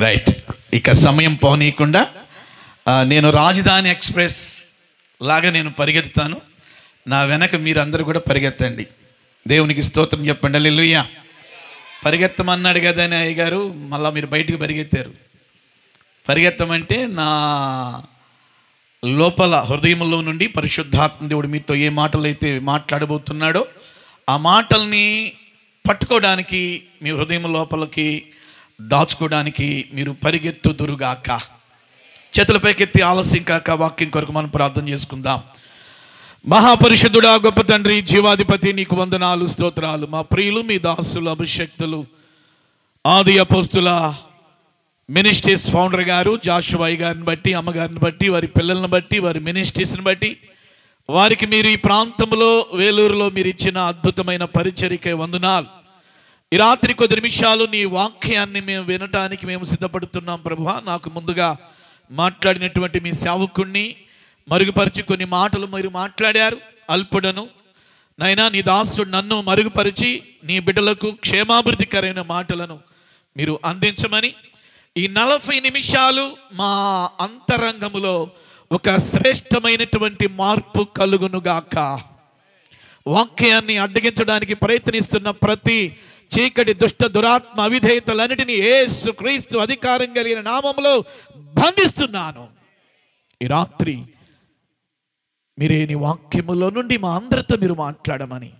Right, ఇక సమయం పోనీయకుండా నేను రాజధాని ఎక్స్ప్రెస్ లాగా నేను పరిగెత్తుతాను. నా వెనక మీరందరూ కూడా పరిగెత్తండి. దేవునికి స్తోత్రం చెప్పండి. హల్లెలూయా. పరిగెత్తమన్నాడు కదా అని అయ్యగారు, మళ్ళీ మీరు బయటికి పరిగెత్తారు. పరిగెత్తమంటే నా లోపల హృదయంలో నుండి పరిశుద్ధాత్మ దేవుడు మీతో ఏ మాటలు అయితే మాట్లాడబోతున్నాడో ఆ మాటల్ని పట్టుకోవడానికి, మీ హృదయం లోపలికి దాచుకోవడానికి మీరు పరిగెత్తుదురుగాక. చేతులపైకెత్తి ఆలస్యం కాక వాక్యం కొరకు మనం ప్రార్థన చేసుకుందాం. మహాపరిశుద్ధుడా, గొప్ప తండ్రి, జీవాధిపతి, నీకు వందనాలు, స్తోత్రాలు. మా ప్రియులు, మీ దాసులు, అభిషక్తులు, ఆది అపోస్తుల మినిస్ట్రీస్ ఫౌండర్ గారు జాషువా గారిని బట్టి, అమ్మగారిని బట్టి, వారి పిల్లలను బట్టి, వారి మినిస్ట్రీస్ని బట్టి, వారికి మీరు ఈ ప్రాంతంలో వేలూరులో మీరు ఇచ్చిన అద్భుతమైన పరిచర్యకై వందనాలు. ఈ రాత్రి కొద్ది నిమిషాలు నీ వాక్యాన్ని మేము వినటానికి మేము సిద్ధపడుతున్నాం. ప్రభువా, నాకు ముందుగా మాట్లాడినటువంటి మీ సేవకుణ్ణి మరుగుపరిచి కొన్ని మాటలు మీరు మాట్లాడారు. అల్పుడను నైనా నీ దాసుడు నన్ను మరుగుపరిచి నీ బిడ్డలకు క్షేమాభివృద్ధికరైన మాటలను మీరు అందించమని, ఈ 40 నిమిషాలు మా అంతరంగములో ఒక శ్రేష్టమైనటువంటి మార్పు కలుగునుగాక. వాక్యాన్ని అడ్డగించడానికి ప్రయత్నిస్తున్న ప్రతి చీకటి దుష్ట దురాత్మ అవిధేయతలన్నిటినీ యేసుక్రీస్తు అధికారం కలిగిన నామములో బంధిస్తున్నాను. ఈ రాత్రి మీరే నీ వాక్యములో నుండి మా అందరితో మీరు మాట్లాడమని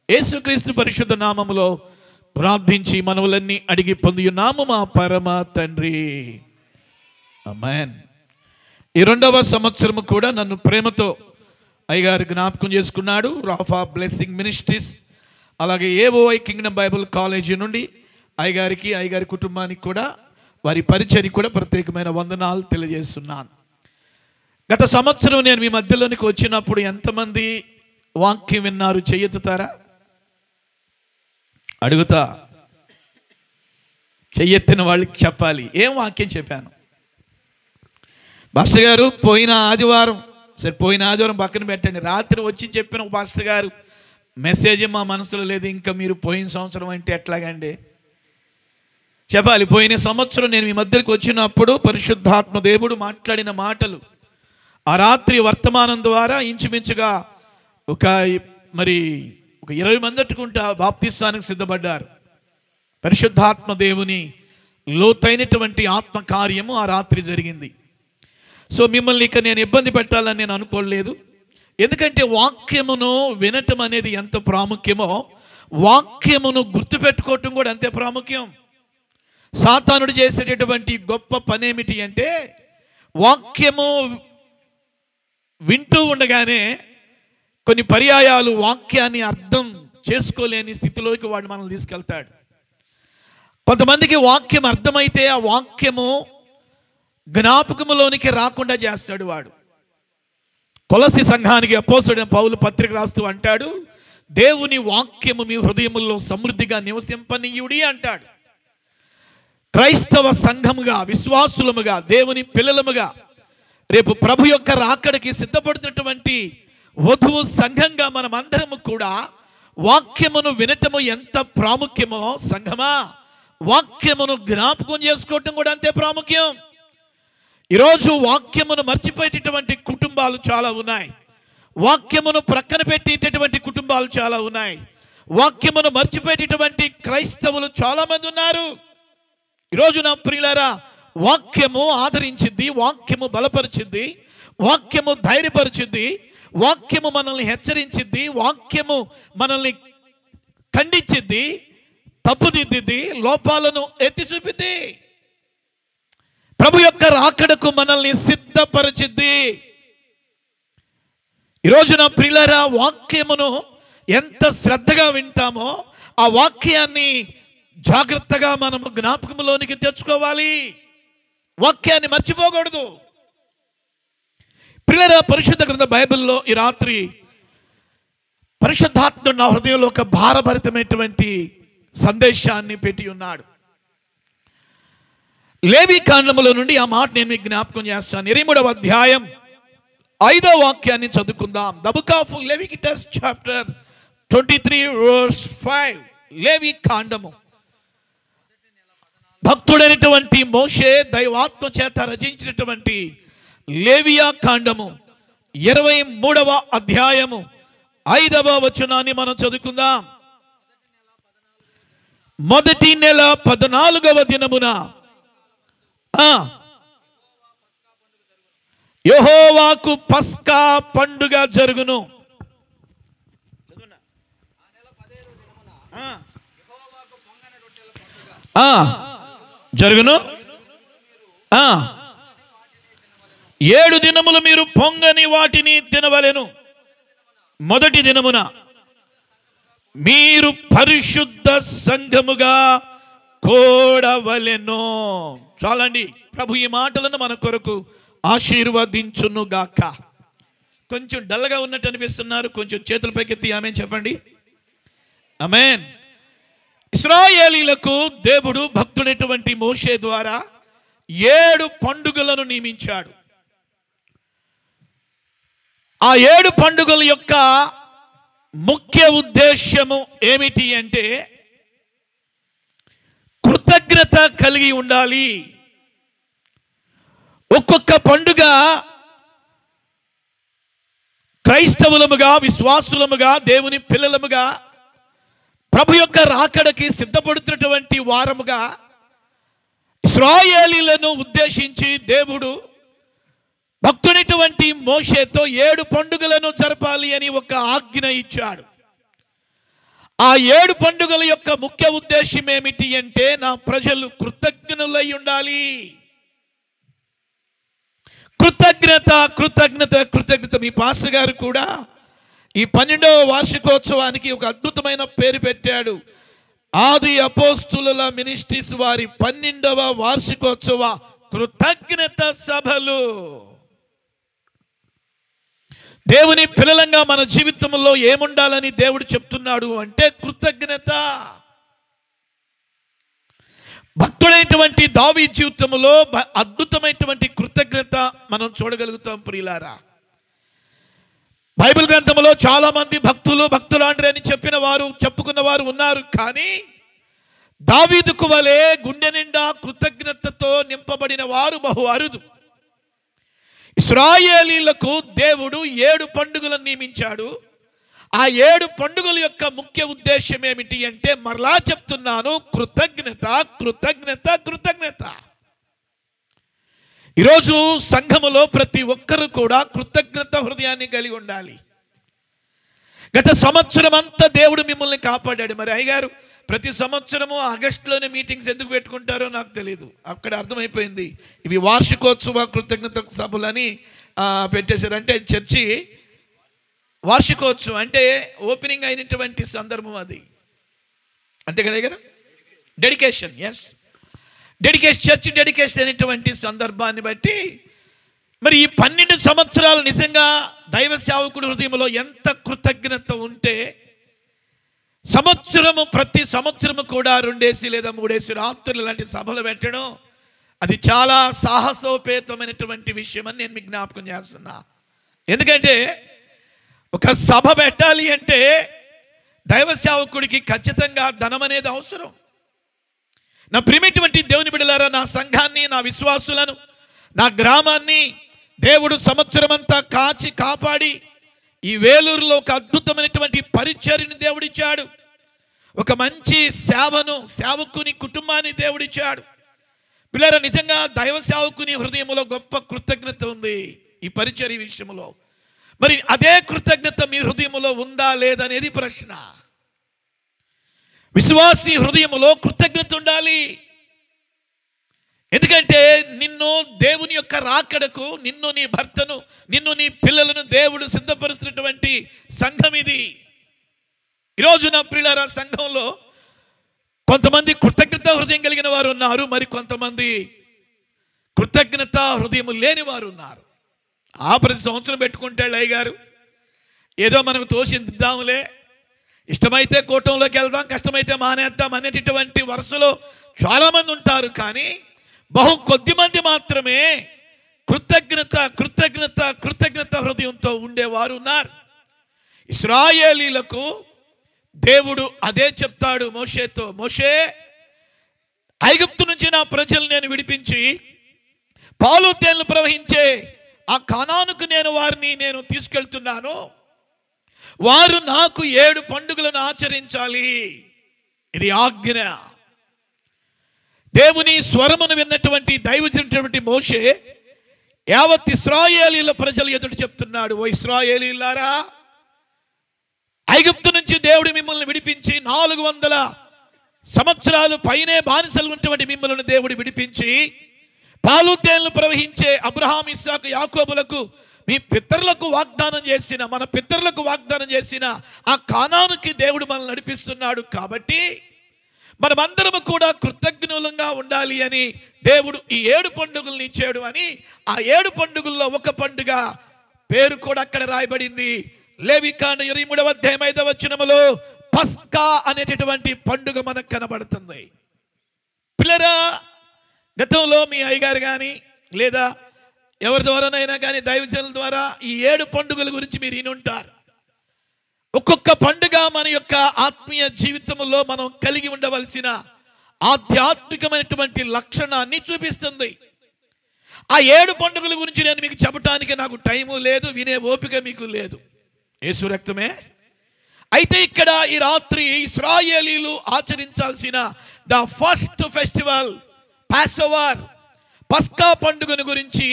యేసుక్రీస్తు పరిశుద్ధ నామములో ప్రార్థించి మనవులన్నీ అడిగి పొందియున్నాము మా పరమ తండ్రి, ఆమేన్. ఈ 2వ సంవత్సరము కూడా నన్ను ప్రేమతో అయ్యగారు జ్ఞాపకం చేసుకున్నాడు. రాఫా బ్లెస్సింగ్ మినిస్ట్రీస్, అలాగే ఏఓఐ కింగ్డమ్ బైబుల్ కాలేజీ నుండి అయ్యగారికి, అయ్యగారి కుటుంబానికి కూడా, వారి పరిచర్యకు కూడా ప్రత్యేకమైన వందనాలు తెలియజేస్తున్నాను. గత సంవత్సరం నేను మీ మధ్యలోనికి వచ్చినప్పుడు ఎంతమంది వాక్యం విన్నారు? చెయ్యెత్తుతారా? అడుగుతా. చెయ్యెత్తిన వాళ్ళకి చెప్పాలి ఏం వాక్యం చెప్పాను. పాస్టర్ గారు పోయిన ఆదివారం, సరే పోయిన ఆదివారం పక్కన పెట్టండి, రాత్రి వచ్చి చెప్పిన పాస్టర్ గారు మెసేజ్ మా మనసులో లేదు, ఇంకా మీరు పోయిన సంవత్సరం అంటే ఎట్లాగండి చెప్పాలి. పోయిన సంవత్సరం నేను మీ మధ్యకి వచ్చినప్పుడు పరిశుద్ధాత్మ దేవుడు మాట్లాడిన మాటలు, ఆ రాత్రి వర్తమానం ద్వారా ఇంచుమించుగా ఒక 20 మంది అట్టుకుంటా బాప్తిస్తానికి సిద్ధపడ్డారు. పరిశుద్ధాత్మ దేవుని లోతైనటువంటి ఆత్మ కార్యము ఆ రాత్రి జరిగింది. సో మిమ్మల్ని ఇక నేను ఇబ్బంది పెట్టాలని నేను అనుకోలేదు. ఎందుకంటే వాక్యమును వినటం అనేది ఎంత ప్రాముఖ్యమో వాక్యమును గుర్తుపెట్టుకోవటం కూడా అంతే ప్రాముఖ్యం. సాతానుడు చేసేటటువంటి గొప్ప పని ఏమిటి అంటే, వాక్యము వింటూ ఉండగానే కొన్ని పర్యాయాలు వాక్యాన్ని అర్థం చేసుకోలేని స్థితిలోకి వాడు మనల్ని తీసుకెళ్తాడు. కొంతమందికి వాక్యం అర్థమైతే ఆ వాక్యము జ్ఞాపకములోనికి రాకుండా చేస్తాడు వాడు. కొలసి సంఘానికి అపోస్తలుడైన పౌలు పత్రిక రాస్తూ అంటాడు, దేవుని వాక్యము మీ హృదయముల్లో సమృద్ధిగా నివసింపనీయుడి అంటాడు. క్రైస్తవ సంఘముగా, విశ్వాసులముగా, దేవుని పిల్లలముగా, రేపు ప్రభు యొక్క రాకడికి సిద్ధపడుతున్నటువంటి వధువు సంఘంగా మనం అందరము కూడా వాక్యమును వినటము ఎంత ప్రాముఖ్యమో, సంఘమా వాక్యమును జ్ఞాపకం చేసుకోవటం కూడా అంతే ప్రాముఖ్యం. ఈరోజు వాక్యమును మర్చిపోయేటటువంటి కుటుంబాలు చాలా ఉన్నాయి. వాక్యమును ప్రక్కన పెట్టేటటువంటి కుటుంబాలు చాలా ఉన్నాయి. వాక్యమును మర్చిపోయేటటువంటి క్రైస్తవులు చాలామంది ఉన్నారు. ఈరోజు నా ప్రియులారా, వాక్యము ఆదరించింది, వాక్యము బలపరిచింది, వాక్యము ధైర్యపరిచింది, వాక్యము మనల్ని హెచ్చరించింది, వాక్యము మనల్ని ఖండించింది, తప్పుదిద్దింది, లోపాలను ఎత్తి చూపింది, ప్రభు యొక్క రాకడకు మనల్ని సిద్ధపరిచింది. ఈరోజు నా ప్రియులారా, వాక్యమును ఎంత శ్రద్ధగా వింటామో ఆ వాక్యాన్ని జాగ్రత్తగా మనము జ్ఞాపకంలోనికి తెచ్చుకోవాలి. వాక్యాన్ని మర్చిపోకూడదు. ప్రియులారా, పరిశుద్ధ గ్రంథ బైబిల్లో ఈ రాత్రి పరిశుద్ధాత్ముడు నా హృదయంలో ఒక భారభరితమైనటువంటి సందేశాన్ని పెట్టి ఉన్నాడు. లేవి కాండములో నుండి ఆ మాట నేను మీకు జ్ఞాపకం చేస్తాను. 23వ అధ్యాయం 5వ వాక్యాన్ని చదువుకుందాం. The book of Leviticus chapter 23 verse 5. లేవి కాండము భక్తుడైనటువంటి మోషే దైవాత్మ చేత రచించినటువంటి లేవియా కాండము 23వ అధ్యాయము 5వ వచనాన్ని మనం చదువుకుందాం. మొదటి నెల 14వ దినమున యెహోవాకు పస్కా పండుగ జరుగును. జరుగును. 7 దినములు మీరు పొంగని వాటిని తినవలెను. మొదటి దినమున మీరు పరిశుద్ధ సంఘముగా కూడవలెను. చాలండి. ప్రభు ఈ మాటలను మన కొరకు ఆశీర్వదించును గాక. కొంచెం డల్గా ఉన్నట్టు అనిపిస్తున్నారు, కొంచెం చేతుల పైకెత్తి ఆమేన్ చెప్పండి. ఆమేన్. ఇశ్రాయేలీలకు దేవుడు భక్తుడైనటువంటి మోషే ద్వారా 7 పండుగలను నియమించాడు. ఆ 7 పండుగల యొక్క ముఖ్య ఉద్దేశ్యము ఏమిటి అంటే కృతజ్ఞత కలిగి ఉండాలి. ఒక్కొక్క పండుగ క్రైస్తవులముగా, విశ్వాసులముగా, దేవుని పిల్లలముగా ప్రభు యొక్క రాకడకి సిద్ధపడుతున్నటువంటి వారముగా ఇశ్రాయేలీలను ఉద్దేశించి దేవుడు భక్తుడైనటువంటి మోషేతో 7 పండుగలను జరపాలి అని ఒక ఆజ్ఞ ఇచ్చాడు. ఆ 7 పండుగల యొక్క ముఖ్య ఉద్దేశం ఏమిటి అంటే నా ప్రజలు కృతజ్ఞులై ఉండాలి. కృతజ్ఞత కృతజ్ఞత కృతజ్ఞత. మీ పాస్టర్ గారు కూడా ఈ 12వ వార్షికోత్సవానికి ఒక అద్భుతమైన పేరు పెట్టాడు. ఆది అపోస్తుల మినిస్ట్రీస్ వారి 12వ వార్షికోత్సవ కృతజ్ఞత సభలు. దేవుని పిల్లలంగా మన జీవితంలో ఏముండాలని దేవుడు చెప్తున్నాడు అంటే కృతజ్ఞత. భక్తుడైనటువంటి దావీదు జీవితంలో అద్భుతమైనటువంటి కృతజ్ఞత మనం చూడగలుగుతాం ప్రియులారా. బైబిల్ గ్రంథంలో చాలా మంది భక్తులాంటి అని చెప్పుకున్న వారు ఉన్నారు. కానీ దావీదుకు వలె గుండె నిండా కృతజ్ఞతతో నింపబడిన వారు బహు అరుదు. ఇశ్రాయేలీలకు దేవుడు 7 పండుగలను నియమించాడు. ఆ 7 పండుగల యొక్క ముఖ్య ఉద్దేశం ఏమిటి అంటే మరలా చెప్తున్నాను, కృతజ్ఞత కృతజ్ఞత కృతజ్ఞత. ఈరోజు సంఘములో ప్రతి ఒక్కరు కూడా కృతజ్ఞత హృదయాన్ని కలిగి ఉండాలి. గత సంవత్సరం అంతా దేవుడు మిమ్మల్ని కాపాడాడు. మరి అయ్యగారు ప్రతి సంవత్సరము ఆగస్టులోనే మీటింగ్స్ ఎందుకు పెట్టుకుంటారో నాకు తెలియదు. అక్కడ అర్థమైపోయింది, ఇవి వార్షికోత్సవ కృతజ్ఞత సభలని పెట్టేశారు. అంటే చర్చి వార్షికోత్సవం అంటే ఓపెనింగ్ అయినటువంటి సందర్భం అది, అంతే కదా దగ్గర dedication. Yes, dedication, church dedication అనేటువంటి సందర్భాన్ని బట్టి మరి ఈ 12 సంవత్సరాలు నిజంగా దైవ సేవకుడి హృదయంలో ఎంత కృతజ్ఞత ఉంటే ప్రతి సంవత్సరము కూడా 2 లేదా 3 రాత్రులు ఇలాంటి సభలు పెట్టడం అది చాలా సాహసోపేతమైనటువంటి విషయం అని నేను మీకు జ్ఞాపకం చేస్తున్నా. ఎందుకంటే ఒక సభ పెట్టాలి అంటే దైవ సేవకుడికి ఖచ్చితంగా ధనం అనేది అవసరం. నా ప్రియమైనటువంటి దేవుని బిడ్డలారా, నా సంఘాన్ని, నా విశ్వాసులను, నా గ్రామాన్ని దేవుడు సంవత్సరం అంతా కాపాడి ఈ వేలూరులో ఒక అద్భుతమైనటువంటి పరిచర్యని దేవుడిచ్చాడు. ఒక మంచి సేవకుని కుటుంబాన్ని దేవుడిచ్చాడు. పిల్లరా, నిజంగా దైవ సేవకుని హృదయంలో గొప్ప కృతజ్ఞత ఉంది ఈ పరిచర్య విషయంలో. మరి అదే కృతజ్ఞత మీ హృదయంలో ఉందా లేదనేది ప్రశ్న. విశ్వాసి హృదయంలో కృతజ్ఞత ఉండాలి. ఎందుకంటే నిన్ను దేవుని యొక్క రాకడకు, నిన్ను, నీ భర్తను, నిన్ను, నీ పిల్లలను దేవుడు సిద్ధపరుస్తున్నటువంటి సంఘం ఇది. ఈరోజు నా ప్రియులారా, సంఘంలో కొంతమంది కృతజ్ఞత హృదయం కలిగిన వారు ఉన్నారు, మరి కొంతమంది కృతజ్ఞత హృదయం లేని వారు ఉన్నారు. ప్రతి సంవత్సరం పెట్టుకుంటాడు అయ్యగారు, ఏదో మనకు తోసిద్దాములే, ఇష్టమైతే కూటంలోకి వెళ్దాం, కష్టమైతే మానేద్దాం అనేటటువంటి వరుసలో చాలామంది ఉంటారు. కానీ బహు కొద్ది మంది మాత్రమే కృతజ్ఞత కృతజ్ఞత కృతజ్ఞత హృదయంతో ఉండేవారు ఉన్నారు. ఇశ్రాయేలీలకు దేవుడు అదే చెప్తాడు మోషేతో, మోషే ఐగుప్తు నుంచి నా ప్రజలు నేను విడిపించి పాలు తేనెలు ప్రవహించే ఆ కానానుకు వారిని నేను తీసుకెళ్తున్నాను. వారు నాకు 7 పండుగలను ఆచరించాలి. ఇది ఆజ్ఞ. దేవుని స్వరమును విన్నటువంటి దైవజనుడైనటువంటి మోషే యావత్ ఇశ్రాయేలీయుల ప్రజల ఎదుట చెప్తున్నాడు, ఓ ఇశ్రాయేలీయులారా, ఐగుప్తు నుంచి దేవుడు మిమ్మల్ని విడిపించి 400 సంవత్సరాలు పైనే బానిసలు ఉన్నటువంటి మిమ్మల్ని దేవుడు విడిపించి పాలు తేనెలు ప్రవహించే అబ్రహాం, ఇస్సాకు, యాకోబులకు మీ పితరులకు వాగ్దానం చేసిన, మన పితరులకు వాగ్దానం చేసిన ఆ కానానుకి దేవుడు మనల్ని నడిపిస్తున్నాడు. కాబట్టి మనమందరము కూడా కృతజ్ఞులంగా ఉండాలి అని దేవుడు ఈ 7 పండుగలను ఇచ్చాడు అని ఆ 7 పండుగల్లో ఒక పండుగ పేరు కూడా అక్కడ రాయబడింది. లేవికాండ 23వ అధ్యాయం 5వ వచనములో పస్కా అనేటటువంటి పండుగ మనకు కనబడుతుంది. పిల్లరా, గతంలో మీ అయ్యగారు కానీ లేదా ఎవరి ద్వారానైనా కానీ దైవజనుల ద్వారా ఈ 7 పండుగల గురించి మీరు వినుంటారు. ఒక్కొక్క పండుగ మన యొక్క ఆత్మీయ జీవితంలో మనం కలిగి ఉండవలసిన ఆధ్యాత్మికమైనటువంటి లక్షణాన్ని చూపిస్తుంది. ఆ 7 పండుగల గురించి నేను మీకు చెప్పడానికి నాకు టైము లేదు, వినే ఓపిక మీకు లేదు. యేసు రక్తమే. అయితే ఇక్కడ ఈ రాత్రి ఇశ్రాయేలీయులు ఆచరించాల్సిన ద ఫస్ట్ ఫెస్టివల్ పాసోవర్, పస్కా పండుగను గురించి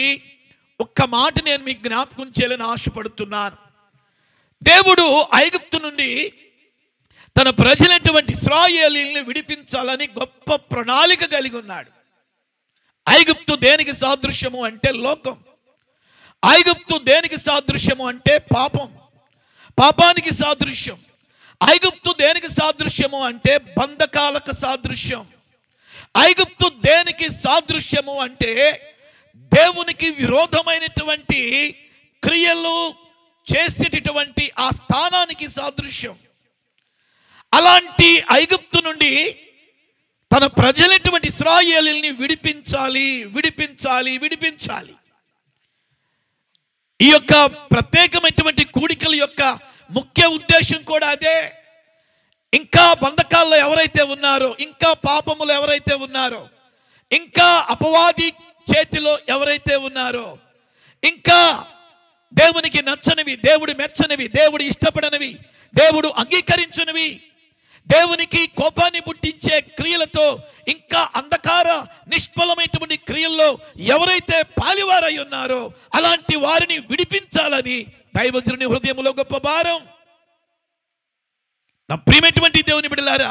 ఒక్క మాట నేను మీకు జ్ఞాపకం చేయాలని ఆశపడుతున్నాను. దేవుడు ఐగుప్తు నుండి తన ప్రజలైనటువంటి ఇశ్రాయేలీయుల్ని విడిపించాలని గొప్ప ప్రణాళిక కలిగి ఉన్నాడు. ఐగుప్తు దేనికి సాదృశ్యము అంటే లోకం. ఐగుప్తు దేనికి సాదృశ్యము అంటే పాపం, పాపానికి సాదృశ్యం. ఐగుప్తు దేనికి సాదృశ్యము అంటే బంధకాలకు సాదృశ్యం. ఐగుప్తు దేనికి సాదృశ్యము అంటే దేవునికి విరోధమైనటువంటి క్రియలు చేసేటటువంటి ఆ స్థానానికి సాదృశ్యం. అలాంటి ఐగుప్తు నుండి తన ప్రజలైనటువంటి ఇశ్రాయేలీయుల్ని విడిపించాలి, విడిపించాలి, విడిపించాలి. ఈ యొక్క ప్రత్యేకమైనటువంటి కూడికల యొక్క ముఖ్య ఉద్దేశం కూడా అదే. ఇంకా బంధకాల్లో ఎవరైతే ఉన్నారో, ఇంకా పాపములు ఎవరైతే ఉన్నారో, ఇంకా అపవాది చేతిలో ఎవరైతే ఉన్నారో, ఇంకా దేవునికి నచ్చనివి, దేవుడు మెచ్చనివి, దేవుడు ఇష్టపడనివి, దేవుడు అంగీకరించనివి, దేవునికి కోపాన్ని పుట్టించే క్రియలతో, ఇంకా అంధకార నిష్ఫలమైనటువంటి క్రియల్లో ఎవరైతే పాలివారై ఉన్నారో అలాంటి వారిని విడిపించాలని దైవజనుని హృదయంలో గొప్ప భారం. నా ప్రియమైనటువంటి దేవుని బిడ్డలారా,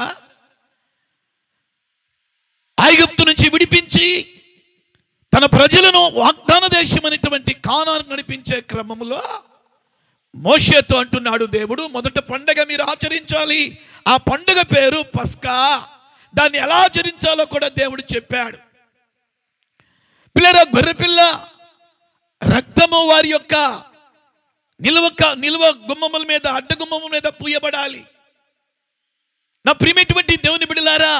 ఐగుప్తు నుంచి విడిపించి తన ప్రజలను వాగ్దాన దేశం అనేటువంటి కానాను నడిపించే క్రమంలో మోషేతో అంటున్నాడు దేవుడు, మొదట పండగ మీరు ఆచరించాలి. ఆ పండుగ పేరు పస్కా. దాన్ని ఎలా ఆచరించాలో కూడా దేవుడు చెప్పాడు. పిల్లరా, గొర్రెపిల్ల రక్తము వారి యొక్క నిలువ గుమ్మముల మీద, అడ్డగుమ్మముల మీద పూయబడాలి. నా ప్రియమైనటువంటి దేవుని బిడ్డలారా,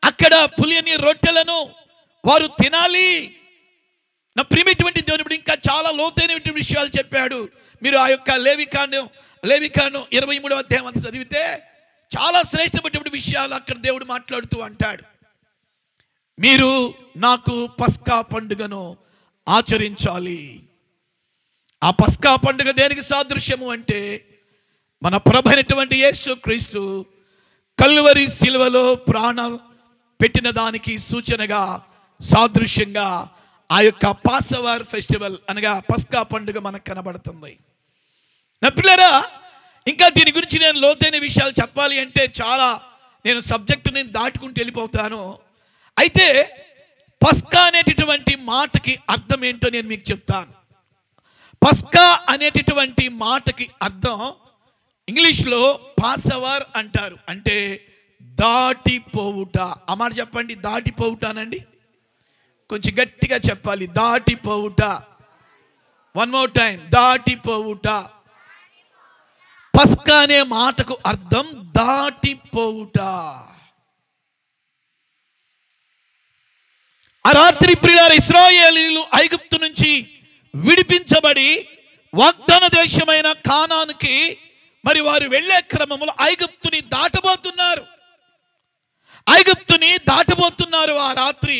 అక్కడ పులియని రొట్టెలను వారు తినాలి. నా ప్రియమైనటువంటి దేవుని బిడ్డ ఇంకా చాలా లోతైనటువంటి విషయాలు చెప్పాడు. మీరు ఆ యొక్క లేవికాండం 23వ అధ్యాయం అంతా చదివితే చాలా శ్రేష్టమైనటువంటి విషయాలు అక్కడ దేవుడు మాట్లాడుతూ అంటాడు, మీరు నాకు పస్కా పండుగను ఆచరించాలి. ఆ పస్కా పండుగ దేనికి సాదృశ్యము అంటే మన ప్రభు అయినటువంటి యేసు క్రీస్తు కల్వరి శిలువలో ప్రాణం పెట్టిన దానికి సూచనగా, సాదృశ్యంగా ఆ యొక్క పాసోవర్ ఫెస్టివల్ అనగా పస్కా పండుగ మనకు కనబడుతుంది. నా పిల్లరా, ఇంకా దీని గురించి నేను లోతైన విషయాలు చెప్పాలి అంటే చాలా నేను సబ్జెక్టుని దాటుకుంటూ వెళ్ళిపోతాను. అయితే పస్కా అనేటటువంటి మాటకి అర్థం ఏంటో నేను మీకు చెప్తాను. పస్కా అనేటటువంటి మాటకి అర్థం ఇంగ్లీష్లో పాసోవర్ అంటారు, అంటే దాటిపోవుట. ఆ మాట చెప్పండి, దాటిపోవుటానండి. కొంచెం గట్టిగా చెప్పాలి, దాటిపోవుట. వన్ మోర్ టైం, దాటిపోవుట. పస్కా అనే మాటకు అర్థం దాటిపోవుట. ఆ రాత్రి ప్రియులారా, ఇశ్రాయేలీయులు ఐగుప్తు నుంచి విడిపించబడి వాగ్దాన దేశమైన కానానుకి మరి వారు వెళ్ళే క్రమంలో ఐగుప్తుని దాటబోతున్నారు. ఐగుప్తుని దాటబోతున్నారు. ఆ రాత్రి.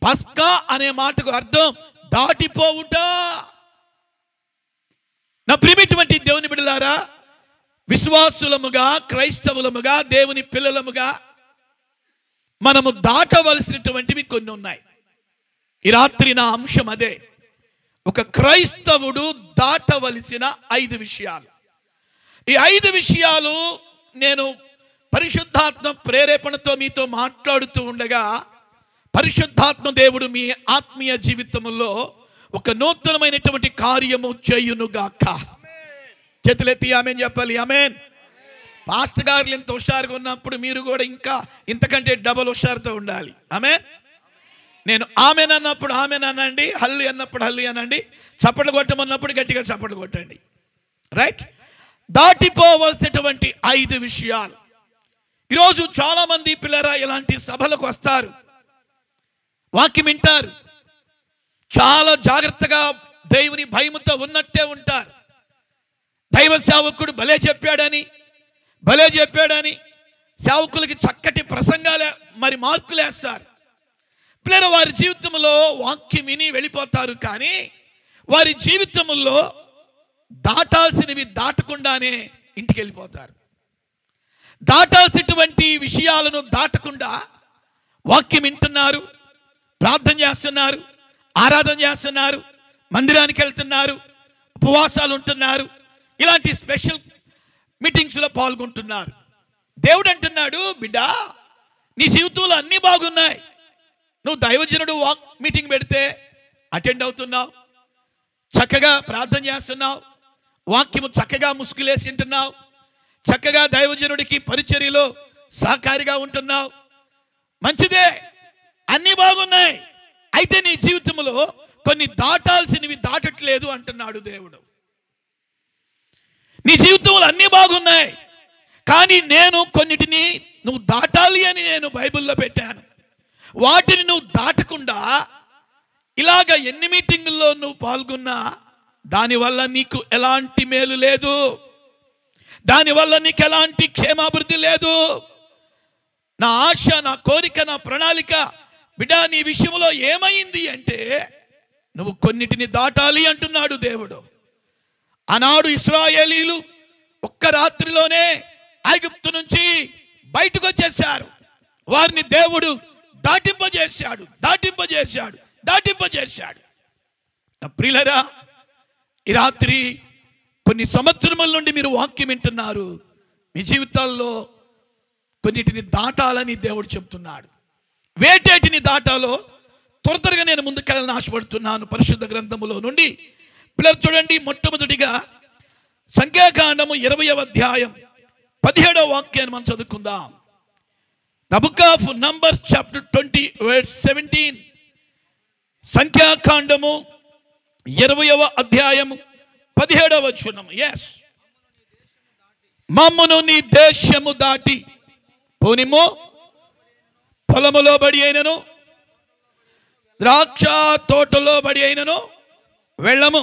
పస్కా అనే మాటకు అర్థం దాటిపోవుట. నా ప్రియమైనటువంటి దేవుని బిడ్డలారా, విశ్వాసులముగా, క్రైస్తవులముగా, దేవుని పిల్లలముగా మనము దాటవలసినటువంటివి కొన్ని ఉన్నాయి. ఈ రాత్రి నా అంశం అదే. ఒక క్రైస్తవుడు దాటవలసిన 5 విషయాలు. ఈ 5 విషయాలు నేను పరిశుద్ధాత్మ ప్రేరేపణతో మీతో మాట్లాడుతూ ఉండగా పరిశుద్ధాత్మ దేవుడు మీ ఆత్మీయ జీవితంలో ఒక నూతనమైనటువంటి కార్యము చేయునుగాక. చేతులెత్తి ఆమేన్ చెప్పాలి. ఆమేన్. పాస్టర్ గారు ఇంత హుషారుగా ఉన్నప్పుడు మీరు కూడా ఇంకా ఇంతకంటే డబల్ హుషారుతో ఉండాలి. ఆమేన్. నేను ఆమెన్ అన్నప్పుడు ఆమెన్ అనండి, హల్లు అన్నప్పుడు హల్లు అనండి, చప్పట్లు కొట్టమన్నప్పుడు గట్టిగా చప్పట్లు కొట్టండి. రైట్. దాటిపోవలసినటువంటి 5 విషయాలు. ఈరోజు చాలామంది పిల్లరా ఇలాంటి సభలకు వస్తారు, వాక్యం వింటారు, చాలా జాగ్రత్తగా దేవుని భయముతో ఉన్నట్టే ఉంటారు. దైవ సేవకుడు భలే చెప్పాడని సేవకులకి చక్కటి ప్రసంగాలే మరి మార్కులు వేస్తారు. పిల్లలు వారి జీవితంలో వాక్యం విని వెళ్ళిపోతారు, కానీ వారి జీవితంలో దాటాల్సినవి దాటకుండానే ఇంటికి వెళ్ళిపోతారు. దాటాల్సినటువంటి విషయాలను దాటకుండా వాక్యం వింటున్నారు, ప్రార్థన చేస్తున్నారు, ఆరాధన చేస్తున్నారు, మందిరానికి వెళ్తున్నారు, ఉపవాసాలు ఉంటున్నారు, ఇలాంటి స్పెషల్ మీటింగ్స్లో పాల్గొంటున్నారు. దేవుడు అంటున్నాడు, బిడ్డ నీ జీవితంలో అన్నీ బాగున్నాయి. నువ్వు దైవజనుడు మీటింగ్ పెడితే అటెండ్ అవుతున్నావు, చక్కగా ప్రార్థన చేస్తున్నావు, వాక్యము చక్కగా ముసుగులేసి ఉంటున్నావు, చక్కగా దైవజనుడికి పరిచర్యలో సహకారిగా ఉంటున్నావు, మంచిదే, అన్నీ బాగున్నాయి. అయితే నీ జీవితంలో కొన్ని దాటాల్సినవి దాటట్లేదు అంటున్నాడు దేవుడు. నీ జీవితంలో అన్నీ బాగున్నాయి, కానీ నేను కొన్నిటిని నువ్వు దాటాలి అని నేను బైబిల్లో పెట్టాను. వాటిని నువ్వు దాటకుండా ఇలాగ ఎన్ని మీటింగుల్లో నువ్వు పాల్గొన్నా దానివల్ల నీకు ఎలాంటి మేలు లేదు, దానివల్ల నీకు ఎలాంటి క్షేమాభివృద్ధి లేదు. నా ఆశ, నా కోరిక, నా ప్రణాళిక బిడ్డ నీ విషయంలో ఏమైంది అంటే నువ్వు కొన్నిటిని దాటాలి అంటున్నాడు దేవుడు. ఆనాడు ఇశ్రాయేలీలు ఒక్క రాత్రిలోనే ఐగుప్తు నుంచి బయటకు వచ్చేశారు. వారిని దేవుడు దాటింపజేశాడు. నా ప్రియులరా, ఈ రాత్రి కొన్ని సంవత్సరముల నుండి మీరు వాక్యం వింటున్నారు, మీ జీవితాల్లో కొన్నిటిని దాటాలని దేవుడు చెప్తున్నాడు. వేటేటిని దాటాలో త్వరగా నేను ముందుకెళ్ళాలని ఆశపడుతున్నాను. పరిశుద్ధ గ్రంథములో నుండి పిల్లలు చూడండి, మొట్టమొదటిగా సంఖ్యాకాండము 20వ అధ్యాయం 17వ వాక్యాన్ని మనం చదువుకుందాం. The book of Numbers chapter 20 verse 17. సంఖ్యాకాండము 20వ అధ్యాయము 17వ వచనం. yes. మమ్మును నీ దేశము దాటి పోనిము, పొలములో బడి అయినను ద్రాక్ష తోటలో బడి అయినను వెళ్ళము,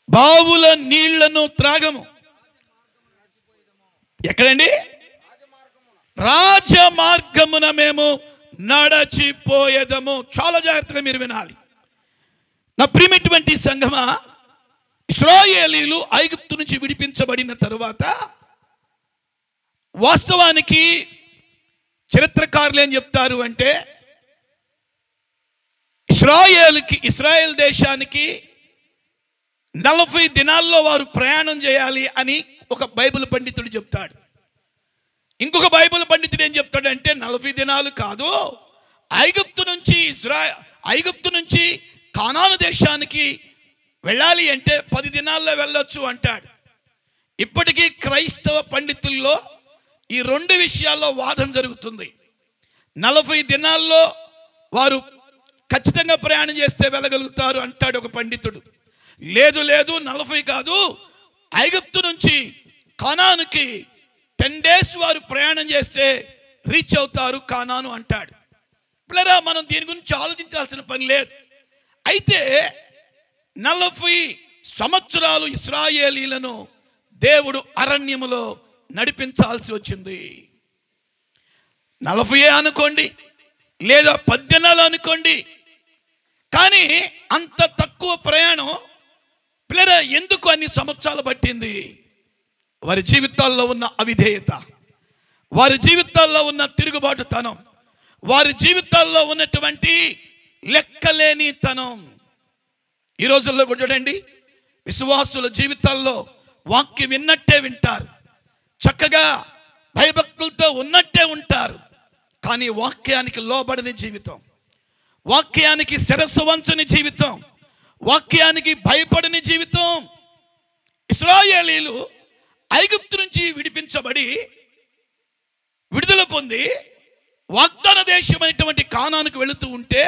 బావుల నీళ్లను త్రాగము. ఎక్కడండి? రాజమార్గమున మేము నడచిపోయేదము. చాలా జాగ్రత్తగా మీరు వినాలి. నా ప్రియమైనటువంటి సంఘమా, ఇశ్రాయేలీలు ఐగుప్తు నుంచి విడిపించబడిన తరువాత వాస్తవానికి చరిత్రకారులు ఏం చెప్తారు అంటే ఇశ్రాయేల్ దేశానికి 40 దినాల్లో వారు ప్రయాణం చేయాలి అని ఒక బైబిల్ పండితుడు చెప్తాడు. ఇంకొక బైబిల్ పండితుడు ఏం చెప్తాడంటే 40 దినాలు కాదు, ఐగుప్తు నుంచి కానాను దేశానికి వెళ్ళాలి అంటే 10 దినాల్లో వెళ్ళొచ్చు అంటాడు. ఇప్పటికీ క్రైస్తవ పండితుల్లో ఈ 2 విషయాల్లో వాదం జరుగుతుంది. 40 దినాల్లో వారు ఖచ్చితంగా ప్రయాణం చేస్తే వెళ్ళగలుగుతారు అంటాడు ఒక పండితుడు. లేదు 40 కాదు, ఐగుప్తు నుంచి కానానుకి 10 days వారు ప్రయాణం చేస్తే రీచ్ అవుతారు కానాను అంటాడు. పిల్లరా, మనం దీని గురించి ఆలోచించాల్సిన పని లేదు. అయితే 40 సంవత్సరాలు ఇశ్రాయేలీలను దేవుడు అరణ్యములో నడిపించాల్సి వచ్చింది. 40 అనుకోండి, లేదా 10 దినాలు అనుకోండి. కానీ అంత తక్కువ ప్రయాణం పిల్లరా ఎందుకు అన్ని సంవత్సరాలు పట్టింది? వారి జీవితాల్లో ఉన్న అవిధేయత, వారి జీవితాల్లో ఉన్న తిరుగుబాటుతనం, వారి జీవితాల్లో ఉన్నటువంటి లెక్కలేనితనం. ఈ రోజుల్లో కూడా చూడండి, విశ్వాసుల జీవితాల్లో వాక్యం విన్నట్టే వింటారు, చక్కగా భయభక్తులతో ఉన్నట్టే ఉంటారు. కానీ వాక్యానికి లోబడని జీవితం, వాక్యానికి శిరస్సు వంచని జీవితం, వాక్యానికి భయపడని జీవితం. ఇశ్రాయేలీలు ఐగుప్తు నుంచి విడిపించబడి విడుదల పొంది వాగ్దాన దేశమైనటువంటి కానానుకు వెళుతూ ఉంటే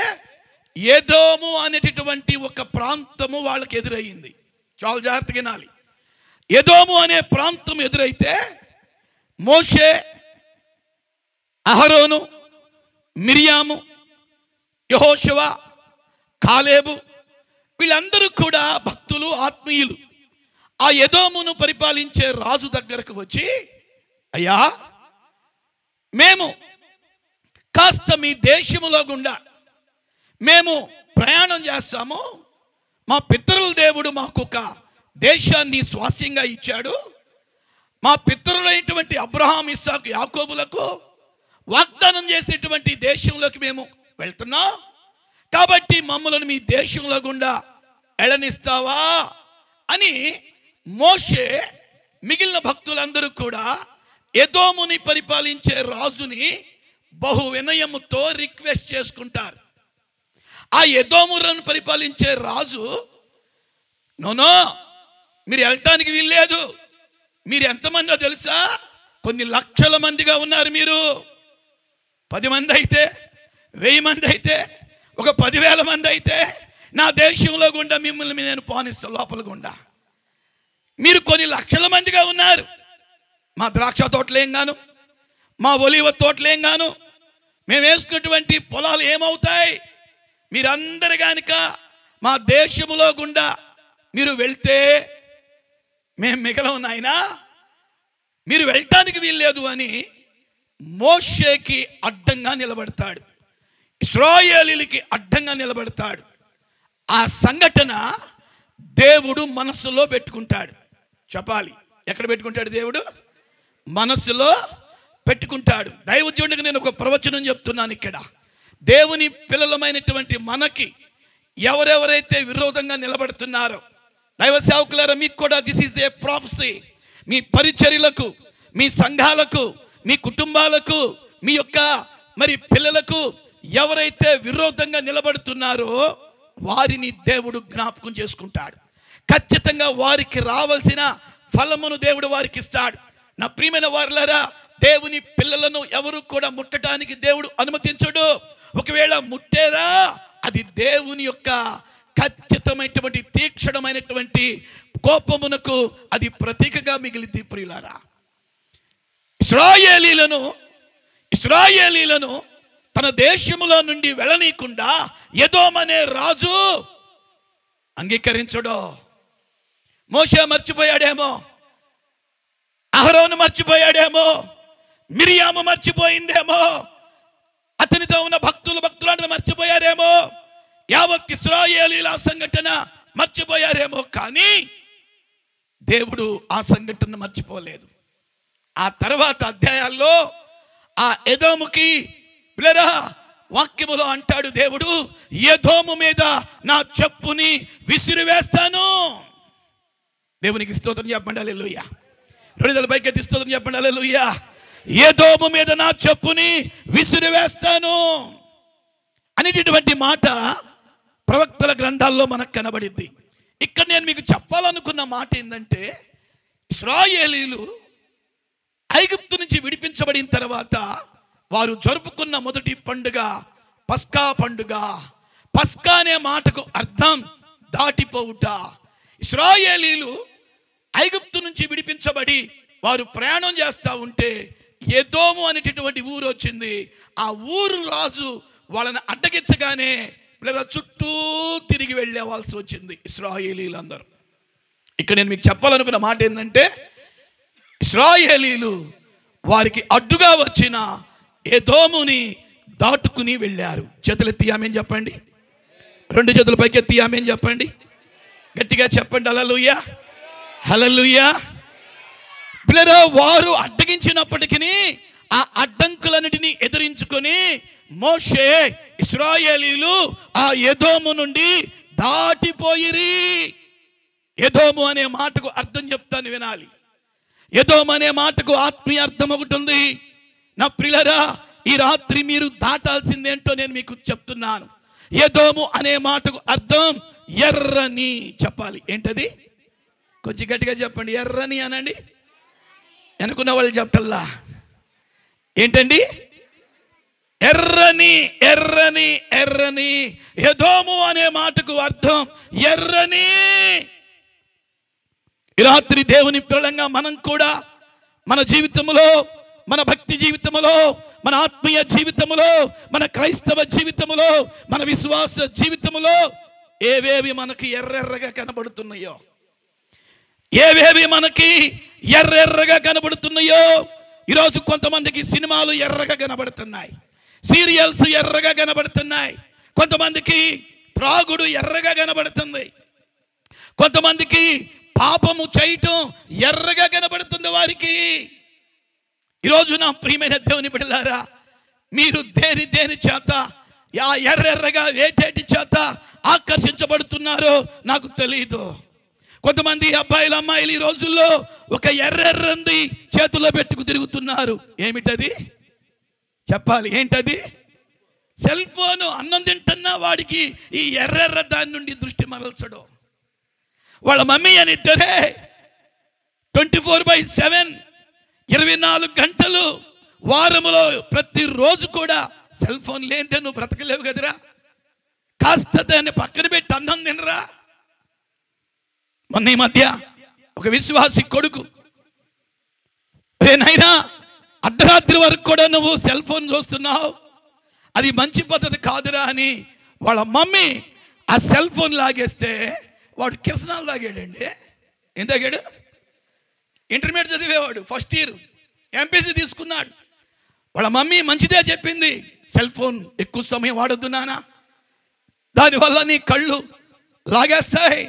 ఏదోము అనేటటువంటి ఒక ప్రాంతము వాళ్ళకి ఎదురయ్యింది. చాలా జాగ్రత్తగా వినాలి. ఏదోము అనే ప్రాంతం ఎదురైతే మోషే, అహరోను, మిరియాము, యెహోషువ, కాలేబు వీళ్ళందరూ కూడా భక్తులు, ఆత్మీయులు. ఆ ఎదోమును పరిపాలించే రాజు దగ్గరకు వచ్చి, అయ్యా, మేము కాస్త మీ దేశములో గుండా మేము ప్రయాణం చేస్తాము. మా పితరుల దేవుడు మాకు ఒక దేశాన్ని స్వాస్యంగా ఇచ్చాడు. మా పితరులైనటువంటి అబ్రహాం, ఇస్సాకు, యాకోబులకు వాగ్దానం చేసేటువంటి దేశంలోకి మేము వెళ్తున్నాం. కాబట్టి మమ్మల్ని మీ దేశంలో గుండా ఎళనిస్తావా అని మోషే మిగిలిన భక్తులందరూ కూడా ఎదోముని పరిపాలించే రాజుని బహు వినయముతో రిక్వెస్ట్ చేసుకుంటారు. ఆ ఎదోములను పరిపాలించే రాజు, నోనో, మీరు వెళ్ళటానికి వీల్లేదు. మీరు ఎంతమందో తెలుసా? కొన్ని లక్షల మందిగా ఉన్నారు. మీరు 10 మంది అయితే, 1000 మంది అయితే, ఒక 10,000 మంది అయితే నా దేశంలో గుండా మిమ్మల్ని నేను పానిస్తాను లోపల గుండా. మీరు కొన్ని లక్షల మందిగా ఉన్నారు. మా ద్రాక్ష తోటలేం గాను, మా ఒలివ తోటలేం గాను, మేము వేసుకున్నటువంటి పొలాలు ఏమవుతాయి? మీరందరు కనుక మా దేశములో గుండా మీరు వెళ్తే మేము మిగలం నాయనా, మీరు వెళ్ళటానికి వీల్లేదు అని మోషేకి అడ్డంగా నిలబడతాడు, ఇశ్రాయేలీయులకి అడ్డంగా నిలబడతాడు. ఆ సంఘటన దేవుడు మనస్సులో పెట్టుకుంటాడు. చెప్పాలి, ఎక్కడ పెట్టుకుంటాడు? దేవుడు మనస్సులో పెట్టుకుంటాడు. దైవజనుడికి నేను ఒక ప్రవచనం చెప్తున్నాను ఇక్కడ. దేవుని పిల్లలమైనటువంటి మనకి ఎవరెవరైతే విరోధంగా నిలబడుతున్నారో, దైవ సేవకులారా, మీకు కూడా దిస్ ఈజ్ ఏ ప్రాఫెసీ. మీ పరిచర్యలకు, మీ సంఘాలకు, మీ కుటుంబాలకు, మీ యొక్క మరి పిల్లలకు ఎవరైతే విరోధంగా నిలబడుతున్నారో వారిని దేవుడు జ్ఞాపకం చేసుకుంటాడు. ఖచ్చితంగా వారికి రావాల్సిన ఫలమును దేవుడు వారికి ఇస్తాడు. నా ప్రియమైన వారులారా, దేవుని పిల్లలను ఎవరు కూడా ముట్టడానికి దేవుడు అనుమతించడు. ఒకవేళ ముట్టేదా, అది దేవుని యొక్క ఖచ్చితమైనటువంటి తీక్షణమైనటువంటి కోపమునకు అది ప్రతీకగా మిగిలింది. ప్రియులారా, ఇశ్రాయేలీలను తన దేశములో నుండి వెళ్ళనీయకుండా ఎదోమనే రాజు అంగీకరించడో. మోషే మర్చిపోయాడేమో, అహరోను మర్చిపోయాడేమో, మిరియాము మర్చిపోయిందేమో, అతనితో ఉన్న భక్తులందరూ మర్చిపోయారేమో, యావత్ ఇశ్రాయేలీయుల సంఘటన మర్చిపోయారేమో. కానీ దేవుడు ఆ సంఘటన మర్చిపోలేదు. ఆ తర్వాత అధ్యాయాల్లో ఆ ఎదోముకి పిల్లరా వాక్యములో అంటాడు దేవుడు, ఎదోము మీద నా చెప్పుని విసిరివేస్తాను. దేవునికి స్తోత్రం చెప్పండి, హల్లెలూయా. రెండుదల పైకెత్తి స్తోత్రం చెప్పండి, హల్లెలూయా. ఎదోము మీద నా చెప్పుని విసిరివేస్తాను అనేటటువంటి మాట ప్రవక్తల గ్రంథాల్లో మనకు కనబడింది. ఇక్కడ నేను మీకు చెప్పాలనుకున్న మాట ఏంటంటే, ఇశ్రాయేలీయులు ఐగుప్తు నుంచి విడిపించబడిన తర్వాత వారు జరుపుకున్న మొదటి పండుగ పస్కా పండుగ. పస్కా అనే మాటకు అర్థం దాటిపోవుట. ఇశ్రాయేలీయులు ఐగుప్తు నుంచి విడిపించబడి వారు ప్రయాణం చేస్తూ ఉంటే ఎదోము అనేటటువంటి ఊరు వచ్చింది. ఆ ఊరు రాజు వాళ్ళని అడ్డగించగానే చుట్టూ తిరిగి వెళ్ళేవాల్సి వచ్చింది ఇశ్రాయేలీయులందరూ. ఇక్కడ నేను మీకు చెప్పాలనుకున్న మాట ఏంటంటే, ఇశ్రాయేలీయులు వారికి అడ్డుగా వచ్చిన ఎదోముని దాటుకుని వెళ్ళారు. చేతులెత్తి ఆమేన్ చెప్పండి. 2 చేతుల పైకి ఎత్తి ఆమేన్ చెప్పండి. గట్టిగా చెప్పండి హల్లెలూయా, హల్లెలూయా. పిల్లరా, వారు అడ్డగించినప్పటికీ ఆ అడ్డంకులన్నిటినీ ఎదిరించుకొని మోషే ఇశ్రాయేలీలు ఆ ఎదోము నుండి దాటిపోయిరి. ఎదోము అనే మాటకు అర్థం చెప్తాను, వినాలి. ఎదోము అనే మాటకు ఆత్మీయ అర్థం ఒకటి ఉంది. నా ప్రియులరా, ఈ రాత్రి మీరు దాటాల్సిందేంటో నేను మీకు చెప్తున్నాను. ఎదోము అనే మాటకు అర్థం ఎర్రని. చెప్పాలి, ఏంటది? కొంచెం గట్టిగా చెప్పండి. ఎర్రని అనండి. అనుకున్న వాళ్ళు చెప్పల్లా. ఏంటండి? ఎర్రని, ఎర్రని, ఎర్రని. ఎదోము అనే మాటకు అర్థం ఎర్రని. ఈ రాత్రి దేవుని పిల్లలంగా మనం కూడా మన జీవితంలో, మన భక్తి జీవితంలో, మన ఆత్మీయ జీవితంలో, మన క్రైస్తవ జీవితంలో, మన విశ్వాస జీవితంలో ఏవేవి మనకి ఎర్రెర్రగా కనబడుతున్నాయో, ఏవేవి మనకి ఎర్రెర్రగా కనబడుతున్నాయో. ఈరోజు కొంతమందికి సినిమాలు ఎర్రగా కనబడుతున్నాయి, సీరియల్స్ ఎర్రగా కనబడుతున్నాయి, కొంతమందికి త్రాగుడు ఎర్రగా కనబడుతుంది, కొంతమందికి పాపము చేయటం ఎర్రగా కనబడుతుంది వారికి. ఈరోజు నా ప్రియమైన దేవుని బిడ్డలారా, మీరు దేని చేత ఆ ఎర్రెర్రగా వేటేటి చేత ఆకర్షించబడుతున్నారో నాకు తెలియదు. కొంతమంది అబ్బాయిలు అమ్మాయిలు ఈ రోజుల్లో ఒక ఎర్రెర్రంది చేతుల్లో పెట్టుకు తిరుగుతున్నారు. ఏమిటది? చెప్పాలి, ఏంటది? Cell phone. అన్నం తింటున్నా వాడికి ఈ ఎర్రెర్ర దాని నుండి దృష్టి మరల్చడు. వాళ్ళ మమ్మీ అని ఇద్దరే 24/7 24 గంటలు వారములో ప్రతిరోజు కూడా సెల్ ఫోన్ లేనిదే నువ్వు బ్రతకలేవు కదరా, కాస్త దాన్ని పక్కన పెట్టి అన్నం తినరా. మొన్న ఈ మధ్య ఒక విశ్వాసి కొడుకు, రేనైనా అర్ధరాత్రి వరకు కూడా నువ్వు సెల్ ఫోన్ చూస్తున్నావు, అది మంచి పద్ధతి కాదురా అని వాళ్ళ మమ్మీ ఆ సెల్ ఫోన్ లాగేస్తే వాడు కిరసనాలు తాగాడండి. ఏం తాగాడు? ఇంటర్మీడియట్ చదివేవాడు, ఫస్ట్ ఇయర్ ఎంపీసీ తీసుకున్నాడు. వాళ్ళ మమ్మీ మంచిదే చెప్పింది, సెల్ ఫోన్ ఎక్కువ సమయం వాడొద్దు నాన్న, దానివల్ల నీ కళ్ళు లాగేస్తాయి,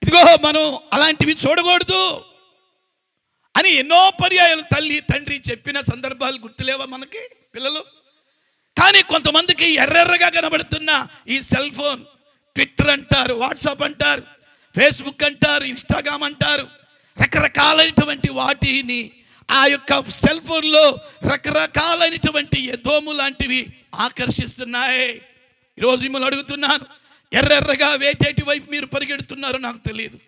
ఇదిగో మనం అలాంటివి చూడకూడదు అని ఎన్నో పర్యాయాలు తల్లి తండ్రి చెప్పిన సందర్భాలు గుర్తులేవా మనకి పిల్లలు? కానీ కొంతమందికి ఎర్రెర్రగా కనబడుతున్న ఈ సెల్ ఫోన్, ట్విట్టర్ అంటారు, వాట్సాప్ అంటారు, ఫేస్బుక్ అంటారు, ఇన్స్టాగ్రామ్ అంటారు, రకరకాలైనటువంటి వాటిని ఆ యొక్క సెల్ ఫోన్లో రకరకాలైనటువంటి ఎదోము లాంటివి ఆకర్షిస్తున్నాయి. ఈరోజు మిమ్మల్ని అడుగుతున్నాను, ఎర్రెర్రగా వేటేటి వైపు మీరు పరిగెడుతున్నారో నాకు తెలియదు,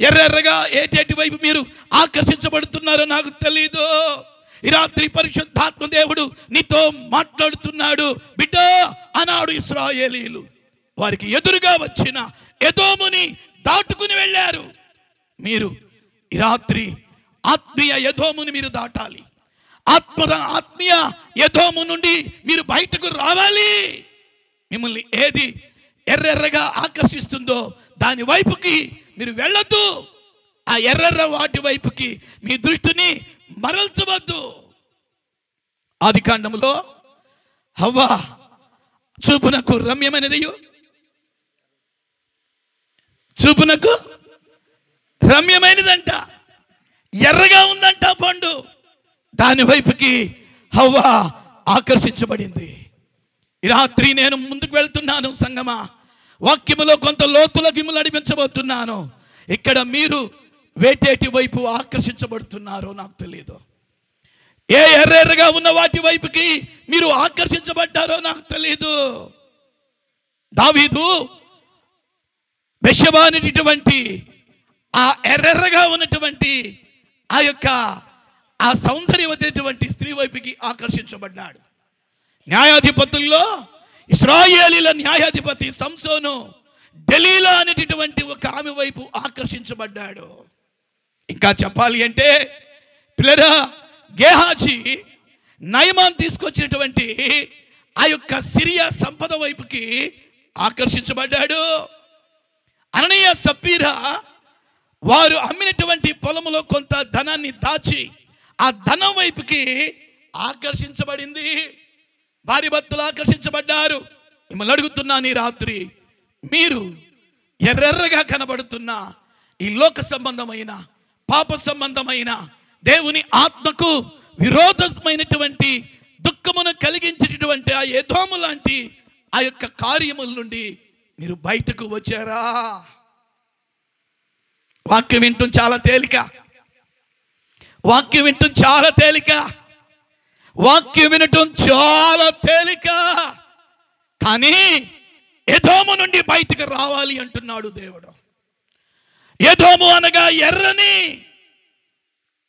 ఎర్రెర్రగా ఏటేటి వైపు మీరు ఆకర్షించబడుతున్నారో నాకు తెలియదు. ఈ రాత్రి పరిశుద్ధాత్మ దేవుడు నీతో మాట్లాడుతున్నాడు. బిడ్డ అన్నాడు, ఇశ్రాయేలీలు వారికి ఎదురుగా వచ్చిన ఎదోముని దాటుకుని వెళ్ళారు. మీరు ఈ రాత్రి ఆత్మీయ ఎదోముని మీరు దాటాలి. ఆత్మీయ ఎదోము నుండి మీరు బయటకు రావాలి. మిమ్మల్ని ఏది ఎర్రెర్రగా ఆకర్షిస్తుందో దాని వైపుకి మీరు వెళ్ళొద్దు. ఆ ఎర్రెర్ర వాటి వైపుకి మీ దృష్టిని మరల్చవద్దు. ఆదికాండములో హవ్వ చూపునకు రమ్యమైనదియు, చూపునకు రమ్యమైనదంట, ఎర్రగా ఉందంట పండు, దాని వైపుకి హవ్వ ఆకర్షించబడింది. ఈ రాత్రి నేను ముందుకు వెళ్తున్నాను సంగమా, వాక్యములో కొంత లోతులకు మిమ్మల్ని నడిపించబోతున్నాను. ఇక్కడ మీరు వేటేటి వైపు ఆకర్షించబడుతున్నారో నాకు తెలియదు. ఏ ఎర్రెర్రగా ఉన్న వాటి వైపుకి మీరు ఆకర్షించబడ్డారో నాకు తెలియదు. దావీదు బెత్షెబా అనేటటువంటి ఆ ఎర్రెర్రగా ఉన్నటువంటి ఆ యొక్క ఆ సౌందర్యవతైనటువంటి స్త్రీ వైపుకి ఆకర్షించబడ్డాడు. న్యాయాధిపతుల్లో ఇశ్రాయేలీల న్యాయాధిపతి సంసోను దెలీలా అనేటటువంటి ఒక ఆమె వైపు ఆకర్షించబడ్డాడు. ఇంకా చెప్పాలి అంటే పిల్లరా, గేహాజీ నయమాన్ తీసుకొచ్చినటువంటి ఆ యొక్క సిరియా సంపద వైపుకి ఆకర్షించబడ్డాడు. అననీయ సప్పీరా వారు అమ్మినటువంటి పొలములో కొంత ధనాన్ని దాచి ఆ ధనం వైపుకి ఆకర్షించబడింది. భార్య భర్తలు ఆకర్షించబడ్డారు. మిమ్మల్ని అడుగుతున్నాను ఈ రాత్రి, మీరు ఎర్రెర్రగా కనబడుతున్న ఈ లోక సంబంధమైన పాప సంబంధమైన దేవుని ఆత్మకు విరోధమైనటువంటి దుఃఖమును కలిగించేటటువంటి ఆ ఎదోము లాంటి ఆ యొక్క కార్యముల నుండి మీరు బయటకు వచ్చారా? వాక్యం వింటూ చాలా తేలిక, వాక్యం వింటూ చాలా తేలిక, వాక్యం వినటం చాలా తేలిక. కానీ ఎదోము నుండి బయటకు రావాలి అంటున్నాడు దేవుడు. ఎదోము అనగా ఎర్రని,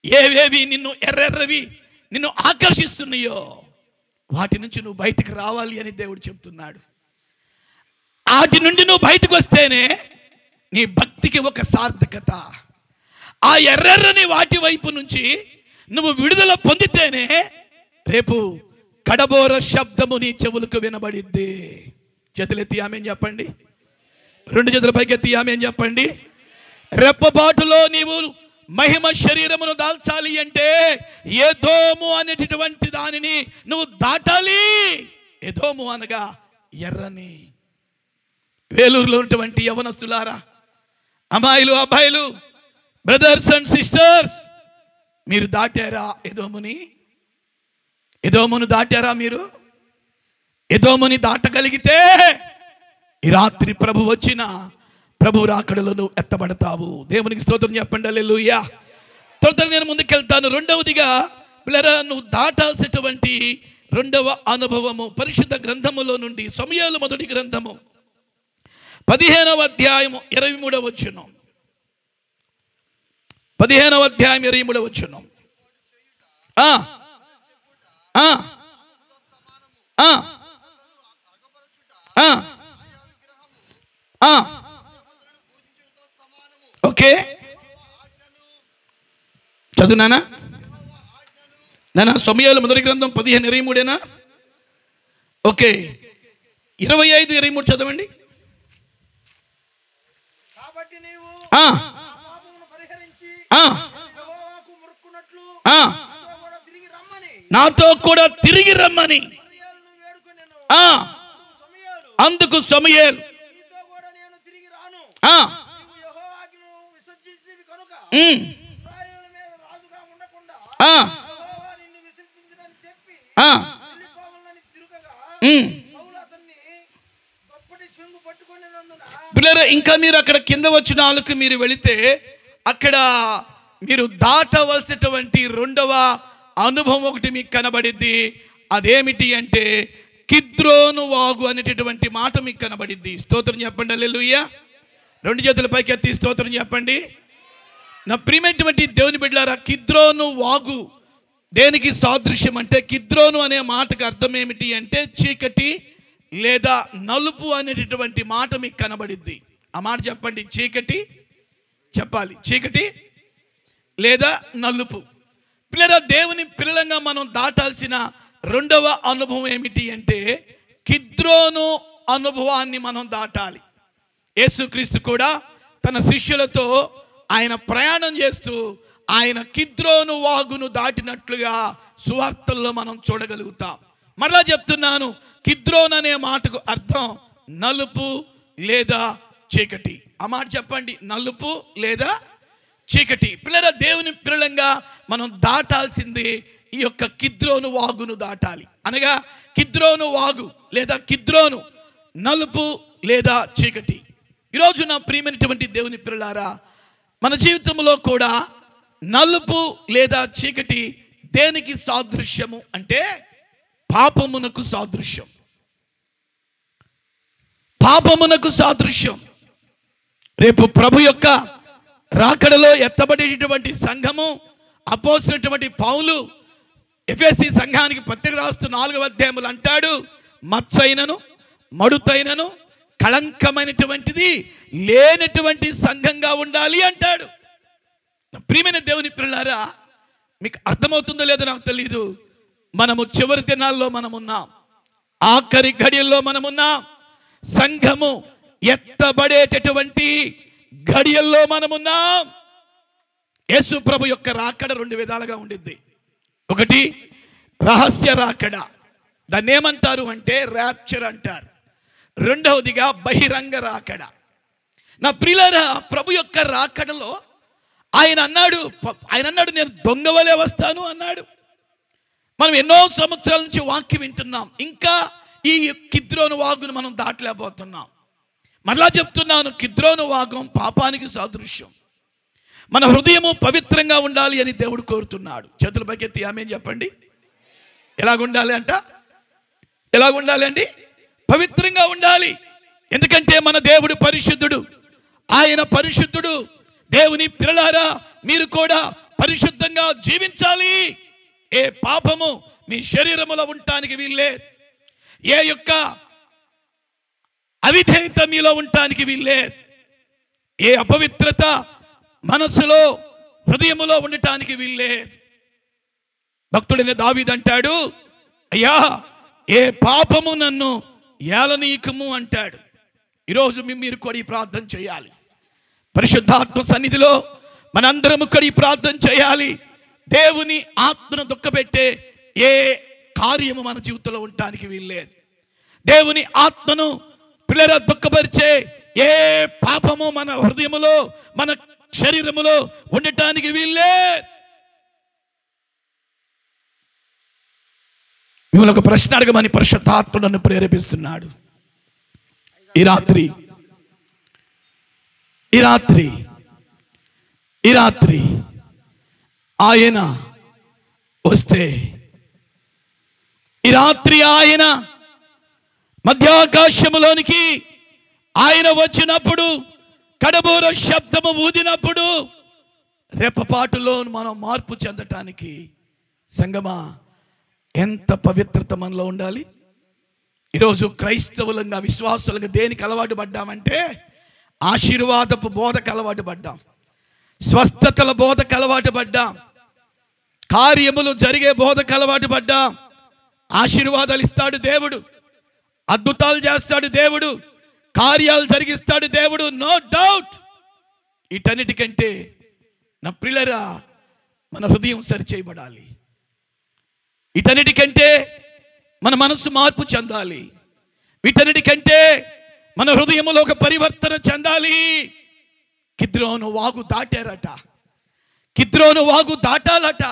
ఏవేవి నిన్ను ఎర్రెర్రవి నిన్ను ఆకర్షిస్తున్నాయో వాటి నుంచి నువ్వు బయటకు రావాలి అని దేవుడు చెప్తున్నాడు. వాటి నుండి నువ్వు బయటకు వస్తేనే నీ భక్తికి ఒక సార్థకత. ఆ ఎర్రెర్రని వాటి వైపు నుంచి నువ్వు విడుదల పొందితేనే రేపు కడబోర శబ్దము నీ చెవులకు వినబడిద్ది. చేతులెత్తి ఆమేన్ చెప్పండి. రెండు చేతుల పైకెత్తి ఆమేన్ చెప్పండి. రెప్పపాటులో నీవు మహిమ శరీరమును దాల్చాలి అంటే ఎదోము అనేటటువంటి దానిని నువ్వు దాటాలి. ఎదోము అనగా ఎర్రని. వేలూరులో ఉన్నటువంటి యవనస్తులారా, అమ్మాయిలు అబ్బాయిలు, బ్రదర్స్ అండ్ సిస్టర్స్, మీరు దాటారా ఎదోముని? ఎదోమును దాటారా మీరు? ఎదోముని దాటగలిగితే ఈ రాత్రి ప్రభు వచ్చిన ప్రభు రాకడలో నువ్వు ఎత్తబడతావు. దేవునికి స్తోత్రం చెప్పండి. హల్లెలూయా. త్వరగా నేను ముందుకెళ్తాను. రెండవదిగా పిల్లరా, నువ్వు దాటాల్సినటువంటి రెండవ అనుభవము పరిశుద్ధ గ్రంథములో నుండి సమూయేలు మొదటి గ్రంథము 15వ అధ్యాయము 23వ వచనం. 15వ అధ్యాయం 23వ వచనం. ఓకే, చదువునానా నానా? సమూయేలు మొదటి గ్రంథం 15:23. ఓకే, 25:23 చదవండి. నాతో కూడా తిరిగి రమ్మని అందుకు సమూయేలు పిల్లరా, ఇంకా మీరు అక్కడ కింద వచ్చిన వాళ్ళకి మీరు వెళితే అక్కడ మీరు దాటవలసినటువంటి రెండవ అనుభవం ఒకటి మీకు కనబడిద్ది. అదేమిటి అంటే కిద్రోను వాగు అనేటటువంటి మాట మీకు కనబడిద్ది. స్తోత్రం చెప్పండి. హల్లెలూయా. రెండు చేతుల పైకి ఎత్తి స్తోత్రం చెప్పండి. నా ప్రియమైనటువంటి దేవుని బిడ్డలారా, కిద్రోను వాగు దేనికి సాదృశ్యం అంటే, కిద్రోను అనే మాటకు అర్థం ఏమిటి అంటే చీకటి లేదా నలుపు అనేటటువంటి మాట మీకు కనబడిద్ది. ఆ మాట చెప్పండి. చీకటి చెప్పాలి. చీకటి లేదా నలుపు. పిల్లరా, దేవుని పిల్లలంగా మనం దాటాల్సిన రెండవ అనుభవం ఏమిటి అంటే కిద్రోను అనుభవాన్ని మనం దాటాలి. యేసుక్రీస్తు కూడా తన శిష్యులతో ఆయన ప్రయాణం చేస్తూ ఆయన కిద్రోను వాగును దాటినట్లుగా సువార్తల్లో మనం చూడగలుగుతాం. మరలా చెప్తున్నాను, కిద్రోన్ అనే మాటకు అర్థం నలుపు లేదా చీకటి. ఆ మాట చెప్పండి. నలుపు లేదా చీకటి. పిల్లల, దేవుని పిల్లలంగా మనం దాటాల్సింది ఈ యొక్క కిద్రోను వాగును దాటాలి. అనగా కిద్రోను వాగు లేదా కిద్రోను నలుపు లేదా చీకటి. ఈరోజు నా ప్రియమైనటువంటి దేవుని పిల్లలారా, మన జీవితంలో కూడా నలుపు లేదా చీకటి దేనికి సాదృశ్యము అంటే పాపమునకు సాదృశ్యం. పాపమునకు సాదృశ్యం. రేపు ప్రభు యొక్క రాకడలో ఎత్తబడేటటువంటి సంఘము అపోస్తలుడైనటువంటి పౌలు ఎఫెసీ సంఘానికి పత్రిక రాస్తూ 4వ అధ్యాయములు అంటాడు, మచ్చైనను మడుతైనను కళంకమైనటువంటిది లేనటువంటి సంఘంగా ఉండాలి అంటాడు. ప్రియమైన దేవుని పిల్లలారా, మీకు అర్థమవుతుందో లేదో నాకు తెలియదు. మనము చివరి దినాల్లో మనమున్నాం. ఆఖరి ఘడియల్లో మనమున్నాం. సంఘము ఎత్తబడేటటువంటి ఘడియల్లో మనమున్నాం. యేసు ప్రభు యొక్క రాకడ 2 విధాలుగా ఉండిద్ది. ఒకటి రహస్య రాకడ, దాన్ని ఏమంటారు అంటే ర్యాప్చర్ అంటారు. రెండవదిగా బహిరంగ రాకడ. నా ప్రియులారా, ప్రభు యొక్క రాకడలో ఆయన అన్నాడు నేను దొంగ వలె వస్తాను అన్నాడు. మనం ఎన్నో సంవత్సరాల నుంచి వాక్యం వింటున్నాం, ఇంకా ఈ కిద్రోను వాగును మనం దాటలేకపోతున్నాం. మరలా చెప్తున్నాను, కిద్రోను వాగం పాపానికి సాదృశ్యం. మన హృదయము పవిత్రంగా ఉండాలి అని దేవుడు కోరుతున్నాడు. చేతుల పైకెత్తి ఆమేన్ చెప్పండి. ఎలాగుండాలి అండి? పవిత్రంగా ఉండాలి. ఎందుకంటే మన దేవుడు పరిశుద్ధుడు, ఆయన పరిశుద్ధుడు. దేవుని పిల్లలారా, మీరు కూడా పరిశుద్ధంగా జీవించాలి. ఏ పాపము మీ శరీరములో ఉండటానికి వీల్లే, ఏ యొక్క అవిధేయత మీలో ఉండటానికి వీల్లే, ఏ అపవిత్రత మనసులో హృదయములో ఉండటానికి వీల్లే. భక్తుడైన దావీదు అంటాడు, అయ్యా ఏ పాపము నన్ను ఏలనీయకము అంటాడు. ఈరోజు మీరు కూడా ఈ ప్రార్థన చేయాలి. పరిశుద్ధాత్మ సన్నిధిలో మనందరము కూడా ఈ ప్రార్థన చేయాలి. దేవుని ఆత్మను దుఃఖపెట్టే ఏ కార్యము మన జీవితంలో ఉండటానికి వీల్లేదు. దేవుని ఆత్మను పిల్లల దుఃఖపరిచే ఏ పాపము మన హృదయములో మన శరీరములో ఉండటానికి వీల్లేదు. మిమ్మల్ని ఒక ప్రశ్న అడగమని పరిశుద్ధాత్మ నన్ను ప్రేరేపిస్తున్నాడు. ఈ రాత్రి ఆయన వస్తే, ఈ రాత్రి ఆయన మధ్యాకాశములోనికి ఆయన వచ్చినప్పుడు, కడబూర శబ్దము ఊదినప్పుడు రెప్పపాటులో మనం మార్పు చెందటానికి సంగమా ఎంత పవిత్రత మనలో ఉండాలి. ఈరోజు క్రైస్తవులంగా విశ్వాసులుగా దేనికి అలవాటు పడ్డామంటే ఆశీర్వాదపు బోధకు అలవాటు పడ్డాం, స్వస్థతల బోధకు అలవాటు పడ్డాం, కార్యములు జరిగే బోధకు అలవాటు పడ్డాం. ఆశీర్వాదాలు ఇస్తాడు దేవుడు, అద్భుతాలు చేస్తాడు దేవుడు, కార్యాలు జరిగిస్తాడు దేవుడు, నో డౌట్. వీటన్నిటికంటే నా ప్రియులారా, మన హృదయం సరిచేయబడాలి. వీటన్నిటికంటే మన మనసు మార్పు చెందాలి. వీటన్నిటికంటే మన హృదయంలో ఒక పరివర్తన చెందాలి. కిద్రోను వాగు దాటారట, కిద్రోను వాగు దాటాలట.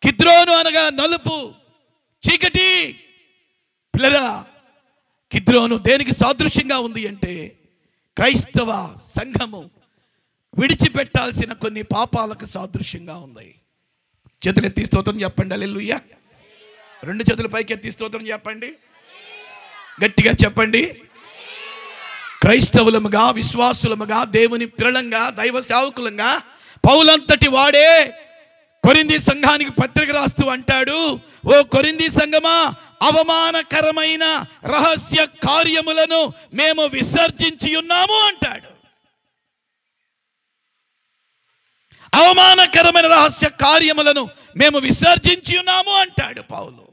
కిద్రోను అనగా నలుపు, చీకటి. పిల్లరా, కిద్రోను దేనికి సాదృశ్యంగా ఉంది అంటే క్రైస్తవ సంఘము విడిచిపెట్టాల్సిన కొన్ని పాపాలకు సాదృశ్యంగా ఉంది. చేతులెత్తి స్తోత్రం చెప్పండి. హల్లెలూయా. రెండు చేతుల పైకి ఎత్తి స్తోత్రం చెప్పండి, గట్టిగా చెప్పండి. క్రైస్తవులముగా, విశ్వాసులముగా, దేవుని పిల్లలంగా, దైవ సేవకులంగా పౌలంతటి వాడే కొరింథీ సంఘానికి పత్రిక రాస్తూ అంటాడు, ఓ కొరింథీ సంఘమా, అవమానకరమైన రహస్య కార్యములను మేము విసర్జించి ఉన్నాము అంటాడు. అవమానకరమైన రహస్య కార్యములను మేము విసర్జించి ఉన్నాము అంటాడు పౌలు.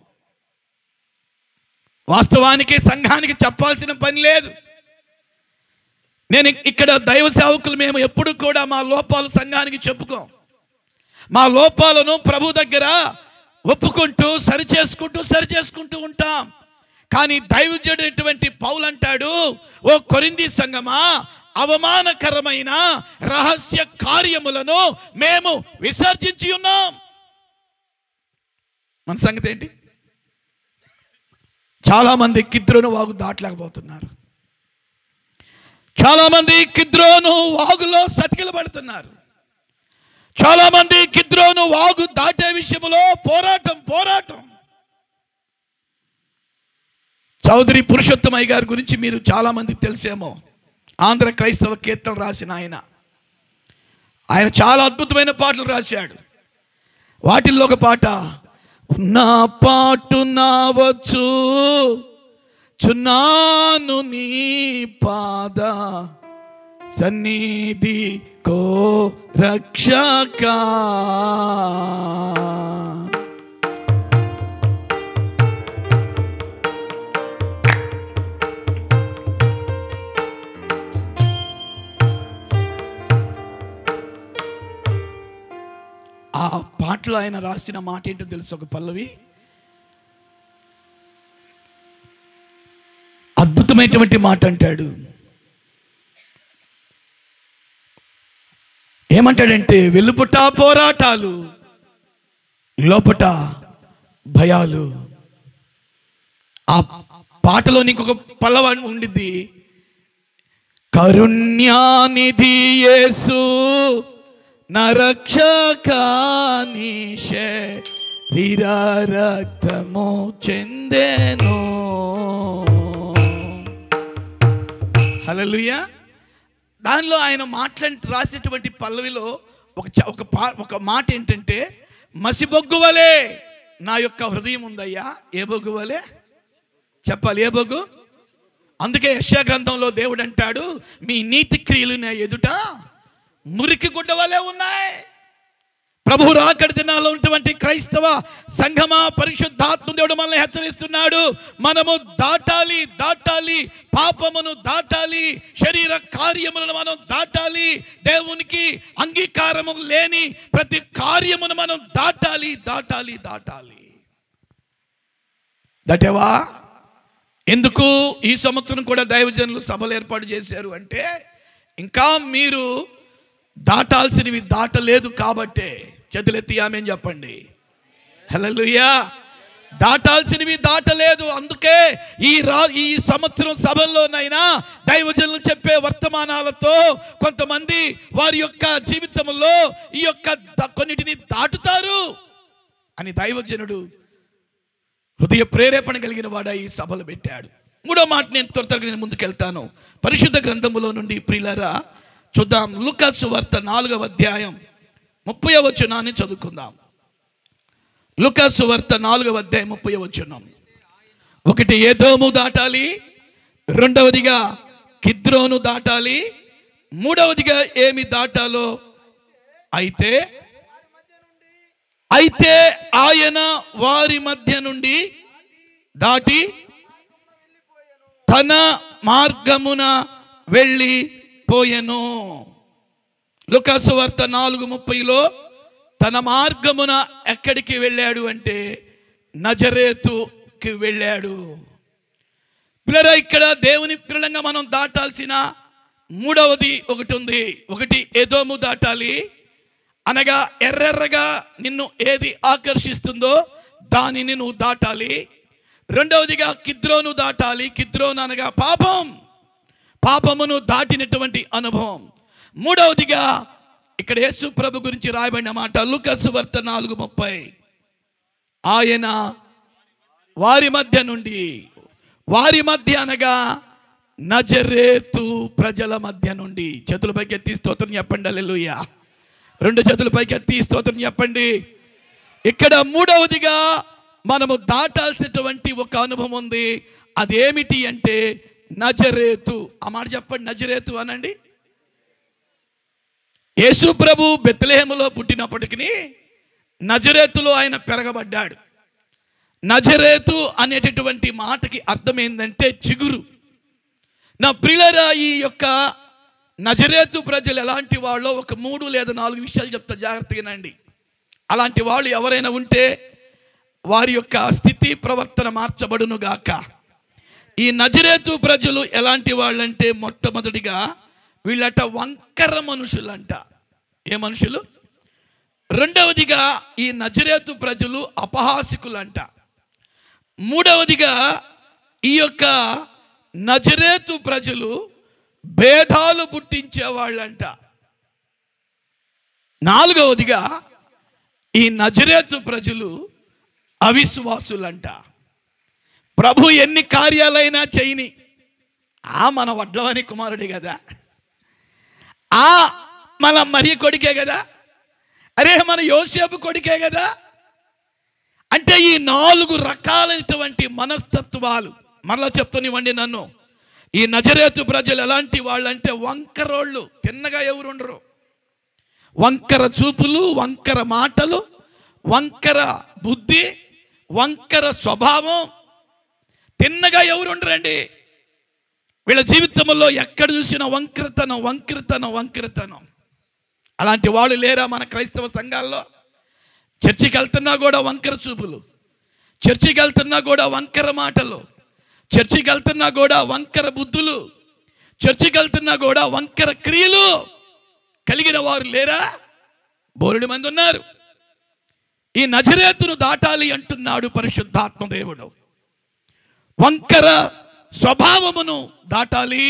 వాస్తవానికి సంఘానికి చెప్పాల్సిన పని లేదు. నేను ఇక్కడ దైవ సేవకులు మేము ఎప్పుడు కూడా మా లోపాలు సంఘానికి చెప్పుకోం. మా లోపాలను ప్రభు దగ్గర ఒప్పుకుంటూ సరిచేసుకుంటూ ఉంటాం. కానీ దైవజనుడైనటువంటి పౌలు అంటాడు, ఓ కొరింథీ సంఘమా, అవమానకరమైన రహస్య కార్యములను మేము విసర్జించి ఉన్నాం. మన సంగతి ఏంటి? చాలామంది కిద్రోను వాగు దాటలేకపోతున్నారు. చాలామంది కిద్రోను వాగులో సతికిలబడుతున్నారు. చాలామంది కిద్రోను వాగు దాటే విషయంలో పోరాటం. చౌదరి పురుషోత్తమయ్య గారి గురించి మీరు చాలామందికి తెలిసేమో. ఆంధ్ర క్రైస్తవ కీర్తనలు రాసిన ఆయన చాలా అద్భుతమైన పాటలు రాశాడు. వాటిల్లో ఒక పాట, నా పాటు నావచ్చు చున్నాను నీ పాద సన్నిధి కో రక్షక. ఆ పాటలో ఆయన రాసిన మాట ఏంటో తెలుసు, ఒక పల్లవి, అద్భుతమైనటువంటి మాట అంటాడు. ఏమంటాడంటే, వెలుపట పోరాటాలు, లోపట భయాలు. ఆ పాటలో ఇంకొక పల్లవ ఉండిద్ది, కరుణ్యానిధి యేసు నా రక్షక నీ శరీర రక్తము చెందెను. హల్లెలూయా. దానిలో ఆయన రాసేటువంటి పల్లవిలో ఒక మాట ఏంటంటే, మసిబొగ్గు వలె నా యొక్క హృదయం ఉందయ్యా. ఏ బొగ్గు వలె చెప్పాలి? ఏ బొగ్గు? అందుకే యెషయా గ్రంథంలో దేవుడు అంటాడు, మీ నీతి క్రియలు నా ఎదుట మురికి గుడ్డ వలె ఉన్నాయి. ప్రభు రాకడ దినాల్లో ఉన్నటువంటి క్రైస్తవ సంఘమా, పరిశుద్ధాత్మ దేవుడు మనల్ని హెచ్చరిస్తున్నాడు. మనము దాటాలి, పాపమును దాటాలి, శరీర కార్యములను మనం దాటాలి, దేవునికి అంగీకారము లేని ప్రతి కార్యమును మనం దాటాలి. దాటేవా? ఎందుకు ఈ సంవత్సరం కూడా దైవజనులు సభలు ఏర్పాటు చేశారు అంటే, ఇంకా మీరు దాటాల్సినవి దాటలేదు కాబట్టే. చేతులెత్తి ఆమేన్ చెప్పండి. హల్లెలూయా. దాటాల్సినవి దాటలేదు. అందుకే ఈ సంవత్సరం సభల్లోనైనా దైవజనులు చెప్పే వర్తమానాలతో కొంతమంది వారి యొక్క జీవితంలో ఈ యొక్క కొన్నిటిని దాటుతారు అని దైవజనుడు హృదయ ప్రేరేపణ కలిగిన వాడు ఈ సభలు పెట్టాడు. మూడో మాట నేను త్వరగా ముందుకెళ్తాను. పరిశుద్ధ గ్రంథములో నుండి ప్రియులారా చూద్దాం. లూకా సువార్త 4వ అధ్యాయం 30వ వచనాన్ని చదువుకుందాం. లూకా సువార్త 4వ అధ్యాయం 30వ వచనం. ఒకటి ఏదోము దాటాలి, రెండవదిగా కిద్రోను దాటాలి, మూడవదిగా ఏమి దాటాలో అయితే ఆయన వారి మధ్య నుండి దాటి తన మార్గమున వెళ్ళిపోయెను. లూకా సువార్త 4:30లో తన మార్గమున ఎక్కడికి వెళ్ళాడు అంటే నజరేతుకి వెళ్ళాడు. పిల్లరా, ఇక్కడ దేవుని పిల్లలంగా మనం దాటాల్సిన మూడవది ఒకటి ఉంది. ఒకటి ఏదోము దాటాలి, అనగా ఎర్రెర్రగా నిన్ను ఏది ఆకర్షిస్తుందో దానిని నువ్వు దాటాలి. రెండవదిగా కిద్రోను దాటాలి. కిద్రోను అనగా పాపమును దాటినటువంటి అనుభవం. మూడవదిగా ఇక్కడ యేసు ప్రభు గురించి రాయబడిన మాట లూకా సువార్త 4:30. ఆయన వారి మధ్య అనగా నజరేతు ప్రజల మధ్య నుండి. చేతుల పైకి ఎత్తి స్తోత్రం చెప్పండి. హల్లెలూయా. రెండు చేతుల పైకి ఎత్తి స్తోత్రం చెప్పండి. ఇక్కడ మూడవదిగా మనము దాటాల్సినటువంటి ఒక అనుభవం ఉంది. అదేమిటి అంటే నజరేతు. ఆ మాట చెప్పండి, నజరేతు అనండి. యేసు ప్రభు బెత్లెహేములో పుట్టినప్పటికీ నజరేతులో ఆయన పెరగబడ్డాడు. నజరేతు అనేటటువంటి మాటకి అర్థం ఏంటంటే చిగురు. నా ప్రియులారా, ఈ యొక్క నజరేతు ప్రజలు ఎలాంటి వాళ్ళో ఒక 3 లేదా 4 విషయాలు చెప్తా, జాగ్రత్తగా వినండి. అలాంటి వాళ్ళు ఎవరైనా ఉంటే వారి యొక్క స్థితి ప్రవర్తన మార్చబడును గాక. ఈ నజరేతు ప్రజలు ఎలాంటి వాళ్ళంటే మొట్టమొదటిగా వీళ్ళట వంకర మనుషులంట. ఏ మనుషులు? రెండవదిగా ఈ నజరేతు ప్రజలు అపహాసికులంట. మూడవదిగా ఈ యొక్క నజరేతు ప్రజలు భేదాలు పుట్టించే వాళ్ళంట. నాలుగవదిగా ఈ నజరేతు ప్రజలు అవిశ్వాసులంట. ప్రభు ఎన్ని కార్యాలైనా చేయని, మన వడ్లవాని కుమారుడే కదా, మన మరియ కొడుకే కదా, అరే మన యోసేపు కొడుకే కదా. అంటే ఈ 4 రకాలైనటువంటి మనస్తత్వాలు. మరలా చెప్తానివ్వండి నన్ను. ఈ నజరేతు ప్రజలు ఎలాంటి వాళ్ళంటే వంకరోళ్ళు. తిన్నగా ఎవరుండరు. వంకర చూపులు, వంకర మాటలు, వంకర బుద్ధి, వంకర స్వభావం. తిన్నగా ఎవరుండరండి. వీళ్ళ జీవితంలో ఎక్కడ చూసినా వంకరతనం. అలాంటి వాళ్ళు లేరా మన క్రైస్తవ సంఘాల్లో? చర్చికి వెళ్తున్నా కూడా వంకర చూపులు, చర్చికి వెళ్తున్నా కూడా వంకర మాటలు, చర్చికి వెళ్తున్నా కూడా వంకర బుద్ధులు, చర్చికి వెళ్తున్నా కూడా వంకర క్రియలు కలిగిన వారు లేరా? బోలెడు మంది ఉన్నారు. ఈ నజరేతును దాటాలి అంటున్నాడు పరిశుద్ధాత్మ దేవుడు. వంకర స్వభావమును దాటాలి.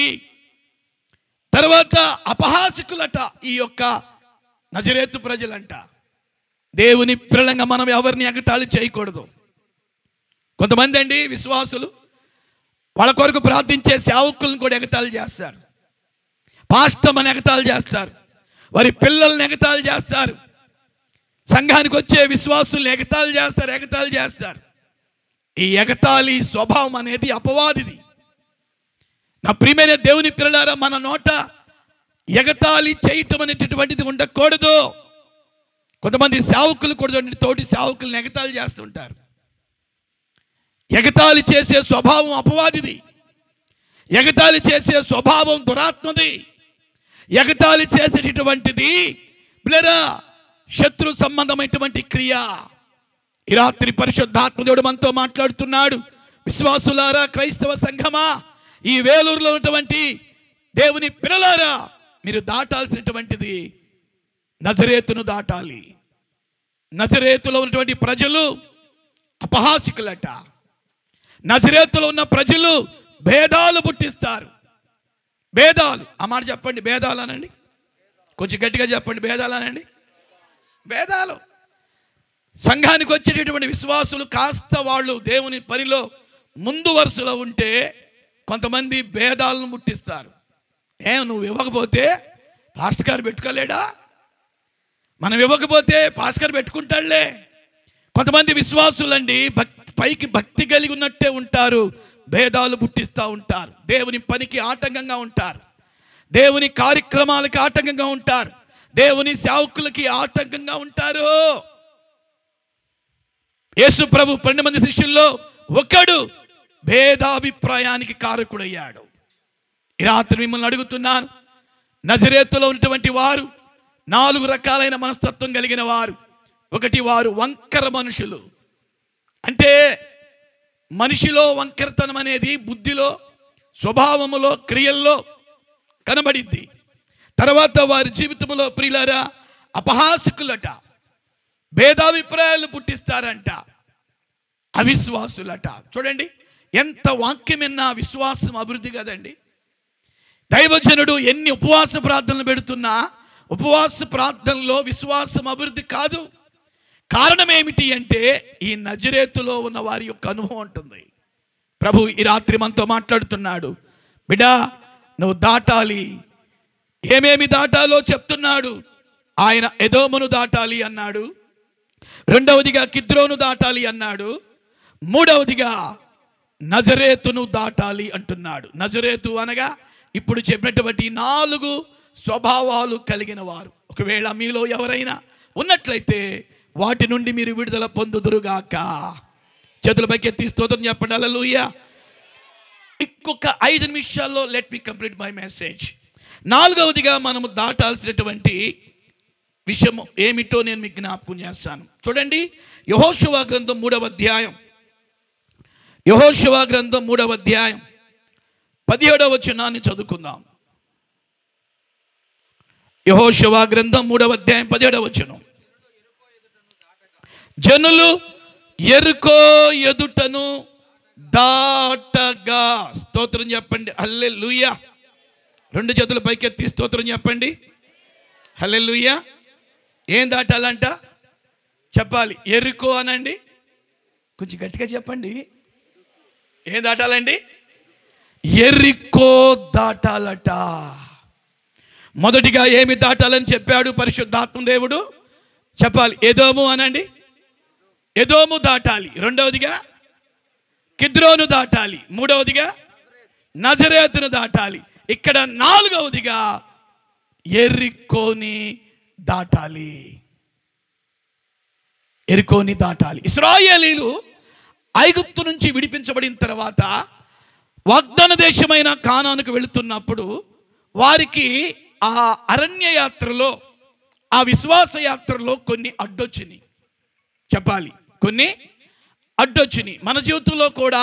తర్వాత అపహాసికులట ఈ యొక్క నజరేతు ప్రజలంట. దేవుని పిల్లలంగా మనం ఎవరిని ఎగతాళి చేయకూడదు. కొంతమంది అండి విశ్వాసులు వాళ్ళ కొరకు ప్రార్థించే సేవకులను కూడా ఎగతాళి చేస్తారు, పాస్టర్ని ఎగతాళి చేస్తారు, వారి పిల్లల్ని ఎగతాళి చేస్తారు, సంఘానికి వచ్చే విశ్వాసుల్ని ఎగతాళి చేస్తారు. ఈ ఎగతాళి స్వభావం అనేది అపవాదిది. నా ప్రియమైన దేవుని పిల్లలారా, మన నోట ఎగతాళి చేయటం అనేటటువంటిది ఉండకూడదు. కొంతమంది సేవకులు కూడా తోటి సేవకులను ఎగతాళి చేస్తుంటారు. ఎగతాళి చేసే స్వభావం అపవాదిది. ఎగతాళి చేసే స్వభావం దురాత్మది. ఎగతాళి చేసేటటువంటిది పిల్లరా శత్రు సంబంధమైనటువంటి క్రియ. ఈ రాత్రి పరిశుద్ధాత్మ దేవుడు మనతో మాట్లాడుతున్నాడు. విశ్వాసులారా, క్రైస్తవ సంఘమా, ఈ వేలూరులో ఉన్నటువంటి దేవుని పిల్లలారా, మీరు దాటాల్సినటువంటిది నజరేతును దాటాలి. నజరేతులో ఉన్నటువంటి ప్రజలు అపహాసికులట. నజరేతులో ఉన్న ప్రజలు భేదాలు పుట్టిస్తారు. భేదాలు, ఆ మాట చెప్పండి, భేదాలు అనండి. కొంచెం గట్టిగా చెప్పండి, భేదాలు అనండి. భేదాలు. సంఘానికి వచ్చేటటువంటి విశ్వాసులు కాస్త వాళ్ళు దేవుని పనిలో ముందు వరుసలో ఉంటే కొంతమంది భేదాలను ముట్టిస్తారు. నువ్వు ఇవ్వకపోతే పాస్టర్ గారు పెట్టుకోలేడా? మనం ఇవ్వకపోతే పాస్టర్ గారు పెట్టుకుంటాడులే. కొంతమంది విశ్వాసులండి పైకి భక్తి కలిగి ఉన్నట్టే ఉంటారు, భేదాలు పుట్టిస్తూ ఉంటారు. దేవుని పనికి ఆటంకంగా ఉంటారు, దేవుని కార్యక్రమాలకి ఆటంకంగా ఉంటారు, దేవుని సేవకులకి ఆటంకంగా ఉంటారు. యేసు ప్రభు 12 మంది శిష్యుల్లో ఒకడు భేదాభిప్రాయానికి కారకుడయ్యాడు. ఈ రాత్రి మిమ్మల్ని అడుగుతున్నాను, నజరేతులో ఉన్నటువంటి వారు 4 రకాలైన మనస్తత్వం కలిగిన వారు. ఒకటి, వారు వంకర మనుషులు. అంటే మనిషిలో వంకరతనం అనేది బుద్ధిలో, స్వభావములో, క్రియల్లో కనబడిద్ది. తర్వాత వారి జీవితంలో ప్రియులారా అపహాసికులట, భేదాభిప్రాయాలు పుట్టిస్తారంట, అవిశ్వాసులట. చూడండి, ఎంత వాక్యం విన్నా విశ్వాసం అభివృద్ధి కదండి. దైవజనుడు ఎన్ని ఉపవాస ప్రార్థనలు పెడుతున్నా ఉపవాస ప్రార్థనలో విశ్వాసం అభివృద్ధి కాదు. కారణం ఏమిటి అంటే ఈ నజరేతులో ఉన్న వారి యొక్క అనుభవం ఉంటుంది. ప్రభు ఈ రాత్రి మనతో మాట్లాడుతున్నాడు. బిడ్డా, నువ్వు దాటాలి. ఏమేమి దాటాలో చెప్తున్నాడు. ఆయన ఎదోమును దాటాలి అన్నాడు, రెండవదిగా కిద్రోను దాటాలి అన్నాడు, మూడవదిగా నజరేతును దాటాలి అంటున్నాడు. నజరేతు అనగా ఇప్పుడు చెప్పినటువంటి 4 స్వభావాలు కలిగిన వారు. ఒకవేళ మీలో ఎవరైనా ఉన్నట్లయితే వాటి నుండి మీరు విడుదల పొందుదురుగాక. చేతుల పైకెత్తి స్తోత్రం చెప్పండి. హల్లెలూయా. ఇంకొక 5 నిమిషాల్లో let me complete my message. 4వదిగా మనము దాటాల్సినటువంటి విషయం ఏమిటో నేను మీకు జ్ఞాపకం చేస్తాను. చూడండి, యెహోషువ గ్రంథం 3వ అధ్యాయం, యెహోషువ గ్రంథం 3వ అధ్యాయం 17వ వచనాన్ని చదువుకుందాం. యెహోషువ గ్రంథం 3వ అధ్యాయం 17వ వచనం. జనులు యెరికో ఎదుటను దాటగా. స్తోత్రం చెప్పండి. హల్లెలూయా. 2 చేతుల పైకెత్తి స్తోత్రం చెప్పండి. హల్లెలూయా. ఏం దాటాలంట చెప్పాలి. యెరికో అనండి. కొంచెం గట్టిగా చెప్పండి. ఏం దాటాలండి? యెరికో దాటాలట. మొదటిగా ఏమి దాటాలని చెప్పాడు పరిశుద్ధాత్మ దేవుడు? చెప్పాలి. ఎదోము అనండి. ఎదోము దాటాలి. రెండవదిగా కిద్రోను దాటాలి. మూడవదిగా నజరేతును దాటాలి. ఇక్కడ 4వదిగా యెరికోని దాటాలి. యెరికోని దాటాలి. ఇశ్రాయేలీలు ఐగుప్తు నుంచి విడిపించబడిన తర్వాత వాగ్దాన దేశమైన కానానుకు వెళుతున్నప్పుడు వారికి ఆ అరణ్య యాత్రలో, ఆ విశ్వాస యాత్రలో కొన్ని అడ్డొచ్చినాయి. చెప్పాలి, కొన్ని అడ్డొచ్చినాయి. మన జీవితంలో కూడా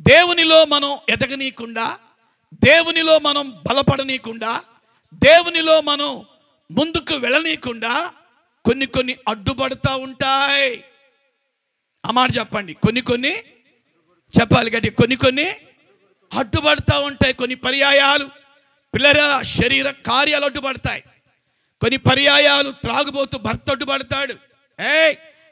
దేవునిలో మనం ఎదగనీయకుండా, దేవునిలో మనం బలపడనీయకుండా, దేవునిలో మనం ముందుకు వెళ్ళనీయకుండా కొన్ని అడ్డుపడుతూ ఉంటాయి. ఆ మాట చెప్పండి. కొన్ని చెప్పాలి గట్టి. కొన్ని అడ్డుపడుతూ ఉంటాయి. కొన్ని పర్యాయాలు పిల్లల శరీర కార్యాలు అడ్డుపడతాయి. కొన్ని పర్యాయాలు త్రాగుబోతూ భర్త అడ్డుపడతాడు.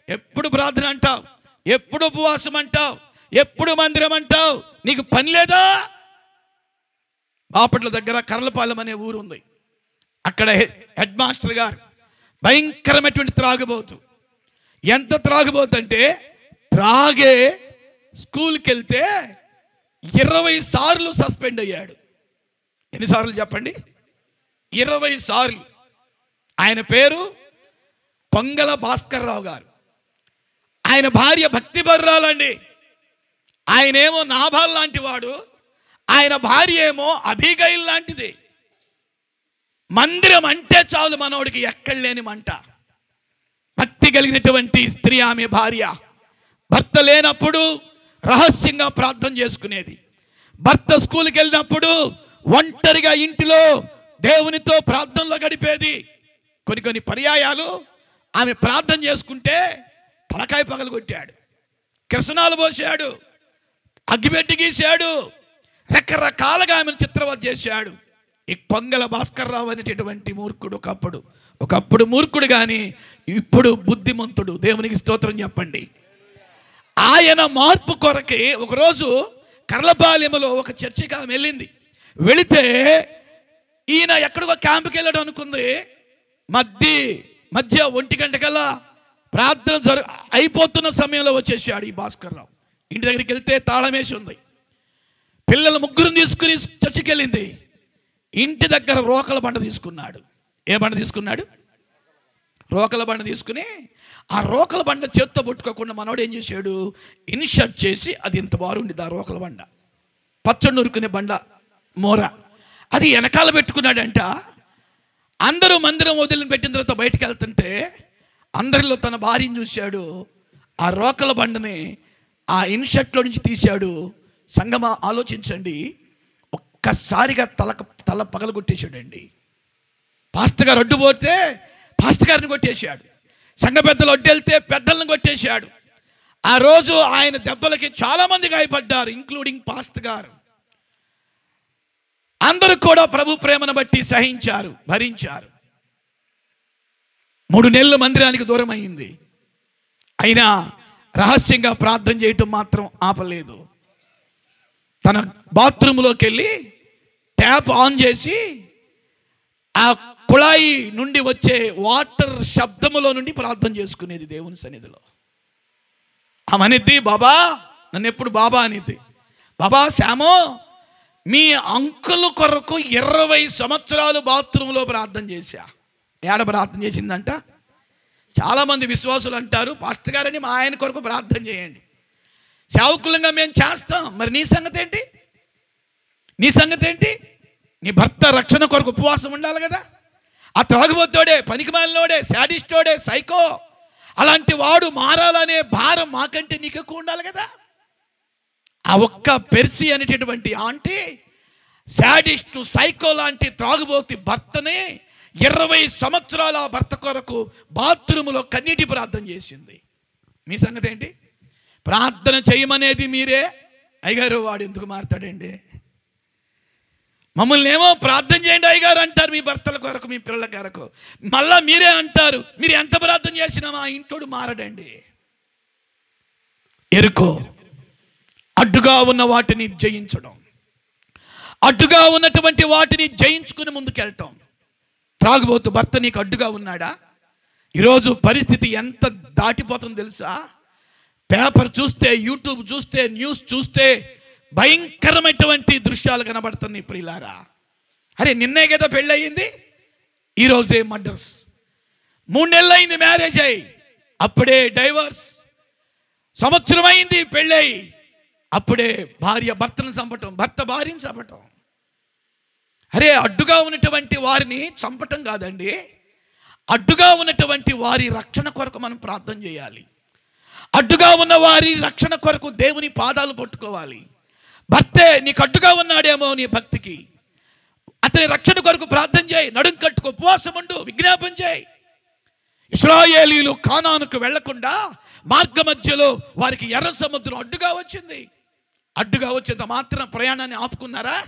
ఎప్పుడు ప్రార్థన అంటావు, ఎప్పుడు ఉపవాసం అంటావు, ఎప్పుడు మందిరం అంటావు, నీకు పని లేదా? బాపట్ల దగ్గర కర్లపాలెం అనే ఊరు ఉంది. అక్కడ హెడ్ మాస్టర్ గారు భయంకరమైనటువంటి త్రాగుబోతు. ఎంత త్రాగుబోతు అంటే త్రాగే స్కూల్కి వెళ్తే 20 సార్లు సస్పెండ్ అయ్యాడు. ఎన్నిసార్లు చెప్పండి? 20 సార్లు. ఆయన పేరు పొంగల భాస్కర్రావు గారు. ఆయన భార్య భక్తి బర్రాలండి. ఆయనేమో నాభాల్ లాంటి వాడు, ఆయన భార్య ఏమో అభిగైల్ లాంటిది. మందిరం అంటే చాలు మనోడికి ఎక్కడ లేని మంట. భక్తి కలిగినటువంటి స్త్రీ ఆమె భార్య. భర్త లేనప్పుడు రహస్యంగా ప్రార్థన చేసుకునేది. భర్త స్కూల్కి వెళ్ళినప్పుడు ఒంటరిగా ఇంటిలో దేవునితో ప్రార్థనలో గడిపేది. కొన్ని పర్యాయాలు ఆమె ప్రార్థన చేసుకుంటే తలకాయ పగలు కొట్టాడు, కిరసనాలు పోసాడు, అగ్గిపెట్టి గీశాడు, రకరకాలుగా ఆమెను చిత్రవధ చేశాడు. ఈ పొంగల భాస్కర్రావు అనేటటువంటి మూర్ఖుడు ఒకప్పుడు మూర్ఖుడు, కానీ ఇప్పుడు బుద్ధిమంతుడు. దేవునికి స్తోత్రం చెప్పండి. ఆయన మార్పు కొరకే ఒకరోజు కర్లపాలెంలో ఒక చర్చికి ఆమె వెళ్ళింది. వెళితే ఈయన ఎక్కడికో క్యాంపుకి వెళ్ళడం అనుకుంది. మధ్య 1 గంటకల్లా ప్రార్థన అయిపోతున్న సమయంలో వచ్చేసాడు ఈ భాస్కర్రావు. ఇంటి దగ్గరికి వెళ్తే తాళం వేసి ఉంది. పిల్లలు 3 తీసుకుని చర్చికి వెళ్ళింది. ఇంటి దగ్గర రోకల బండ తీసుకున్నాడు. ఏ బండ తీసుకున్నాడు? రోకల బండ తీసుకుని ఆ రోకల బండ చేత్తో పట్టుకోకుండా మనోడు ఏం చేశాడు, ఇన్షర్ట్ చేసి, అది ఇంత బారుండిది ఆ రోకల బండ, పచ్చడి నూరుకునే బండ మోర, అది వెనకాల పెట్టుకున్నాడంట. అందరూ మందిరం వదిలిని పెట్టిన తర్వాత బయటకు వెళ్తుంటే అందరిలో తన భార్యను చూశాడు. ఆ రోకల బండని ఆ ఇన్షర్ట్లో నుంచి తీశాడు. సంగమా ఆలోచించండి, ఒక్కసారిగా తల పగలు కొట్టేశాడండి. పాస్టర్ గారు అడ్డుపోతే పాస్టర్ గారిని కొట్టేశాడు. సంఘ పెద్దలు అడ్డెళ్తే పెద్దలను కొట్టేశాడు. ఆ రోజు ఆయన దెబ్బలకి చాలామంది గాయపడ్డారు, ఇంక్లూడింగ్ పాస్టర్ గారు. అందరూ కూడా ప్రభు ప్రేమను బట్టి సహించారు, భరించారు. 3 నెలలు మందిరానికి దూరం అయింది. అయినా రహస్యంగా ప్రార్థన చేయటం మాత్రం ఆపలేదు. తన బాత్రూంలోకి వెళ్ళి ట్యాప్ ఆన్ చేసి ఆ కుళాయి నుండి వచ్చే వాటర్ శబ్దములో నుండి ప్రార్థన చేసుకునేది దేవుని సన్నిధిలో. ఆమె అనేది, బాబా, నన్ను ఎప్పుడు బాబా అనేది, బాబా శ్యామో, మీ అంకుల్ కొరకు 20 సంవత్సరాలు బాత్రూంలో ప్రార్థన చేశా. ఏడ ప్రార్థన చేసిందంట? చాలామంది విశ్వాసులు అంటారు, పాస్టర్ గారని మా ఆయన కొరకు ప్రార్థన చేయండి, సేవకులంగా మేము చేస్తాం. మరి నీ సంగతి ఏంటి? నీ భర్త రక్షణ కొరకు ఉపవాసం ఉండాలి కదా. ఆ త్రాగుబోతోడే, పనికిమాలినోడే, శాడిస్టోడే, సైకో, అలాంటి వాడు మారాలనే భారం మాకంటే నీకు ఎక్కువ ఉండాలి కదా. ఆ ఒక్క పెర్సి అనేటటువంటి ఆంటీ శాడిస్టు, సైకో లాంటి త్రాగుబోతి భర్తని 20 సంవత్సరాల భర్త కొరకు బాత్రూములో కన్నీటి ప్రార్థన చేసింది. మీ సంగతి ఏంటి? ప్రార్థన చేయమనేది మీరే. అయ్యగారు వాడు ఎందుకు మారుతాడండి? మమ్మల్ని ఏమో ప్రార్థన చేయండి అయ్యగారు అంటారు మీ భర్తల కొరకు, మీ పిల్లల కొరకు. మళ్ళా మీరే అంటారు, మీరు ఎంత ప్రార్థన చేసినా మా ఇంటోడు మారడండి. ఎరుకో, అడ్డుగా ఉన్న వాటిని జయించడం, అడ్డుగా ఉన్నటువంటి వాటిని జయించుకుని ముందుకెళ్ళటం. త్రాగుబోతు భర్త నీకు అడ్డుగా ఉన్నాడా? ఈరోజు పరిస్థితి ఎంత దాటిపోతుందో తెలుసా? పేపర్ చూస్తే, యూట్యూబ్ చూస్తే, న్యూస్ చూస్తే భయంకరమైనటువంటి దృశ్యాలు కనబడుతున్నాయి ప్రియులారా. అరే నిన్నే కదా పెళ్ళయింది, ఈరోజే మర్డర్స్. 3 నెలలు అయింది మ్యారేజ్ అయ్యి, అప్పుడే డైవర్స్. సంవత్సరం అయింది పెళ్ళయి, అప్పుడే భార్య భర్తను చంపటం, భర్త భార్యను చంపటం. అరే అడ్డుగా ఉన్నటువంటి వారిని చంపటం కాదండి, అడ్డుగా ఉన్నటువంటి వారి రక్షణ కొరకు మనం ప్రార్థన చేయాలి. అడ్డుగా ఉన్న వారి రక్షణ కొరకు దేవుని పాదాలు పట్టుకోవాలి. భర్తే నీకు అడ్డుగా ఉన్నాడేమో నీ భక్తికి, అతని రక్షణ కొరకు ప్రార్థన చేయి, నడుం కట్టుకో, ఉపవాసం ఉండు, విజ్ఞాపన చేయి. ఇశ్రాయేలీలు కానానుకు వెళ్లకుండా మార్గ మధ్యలో వారికి ఎర్ర సముద్రం అడ్డుగా వచ్చింది. అడ్డుగా వచ్చేంత మాత్రం ప్రయాణాన్ని ఆపుకున్నారా?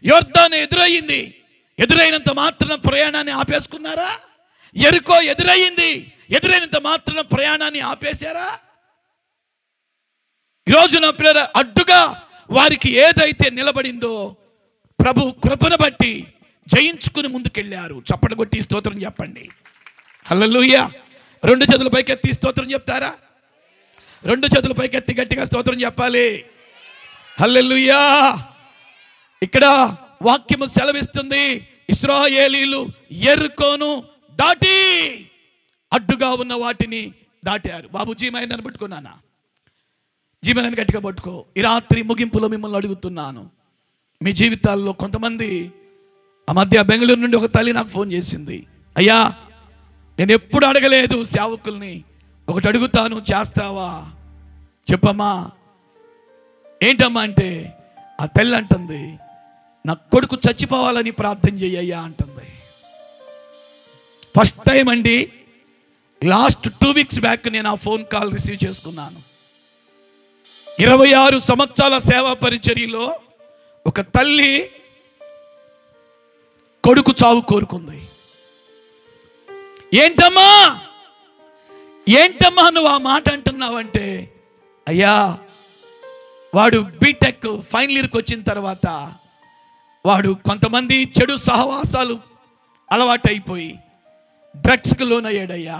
యొర్దాను ఎదురయ్యింది, ఎదురైనంత మాత్రం ప్రయాణాన్ని ఆపేసుకున్నారా? యెరికో ఎదురయ్యింది, ఎదురైనంత మాత్రం ప్రయాణాన్ని ఆపేశారా? ఈరోజు నా పిల్లల అడ్డుగా వారికి ఏదైతే నిలబడిందో ప్రభు కృపను బట్టి జయించుకుని ముందుకెళ్ళారు. చప్పట్లు కొట్టి స్తోత్రం చెప్పండి. హల్లెలూయా. 2 చేతుల పైకెత్తి స్తోత్రం చెప్తారా? 2 చేతుల పైకెత్తి గట్టిగా స్తోత్రం చెప్పాలి. హల్లెలూయా. ఇక్కడ వాక్యము సెలవిస్తుంది, ఇశ్రాయేలీలు యెరికోను దాటి అడ్డుగా ఉన్న వాటిని దాటారు. బాబు జీమైనాన్ని పట్టుకున్నానా? జీవనాన్ని గట్టిగా పట్టుకో. ఈ రాత్రి ముగింపులో మిమ్మల్ని అడుగుతున్నాను, మీ జీవితాల్లో కొంతమంది, ఆ మధ్య బెంగళూరు నుండి ఒక తల్లి నాకు ఫోన్ చేసింది. అయ్యా, నేను ఎప్పుడు అడగలేదు సేవకుల్ని, ఒకటి అడుగుతాను, చేస్తావా? చెప్పమ్మా. ఏంటమ్మా అంటే, ఆ తల్లి అంటుంది, నా కొడుకు చచ్చిపోవాలని ప్రార్థన చెయ్యయ్యా అంటుంది. ఫస్ట్ టైం అండి, లాస్ట్ 2 వీక్స్ బ్యాక్ నేను ఆ ఫోన్ కాల్ రిసీవ్ చేసుకున్నాను. 26 సంవత్సరాల సేవా పరిచర్యలో ఒక తల్లి కొడుకు చావు కోరుకుంది. ఏంటమ్మా నువ్వు ఆ మాట అంటున్నావంటే, అయ్యా, వాడు బీటెక్ ఫైనల్ ఇయర్కి వచ్చిన తర్వాత వాడు కొంతమంది చెడు సహవాసాలు అలవాటైపోయి డ్రగ్స్కి లోనయ్యాడయ్యా,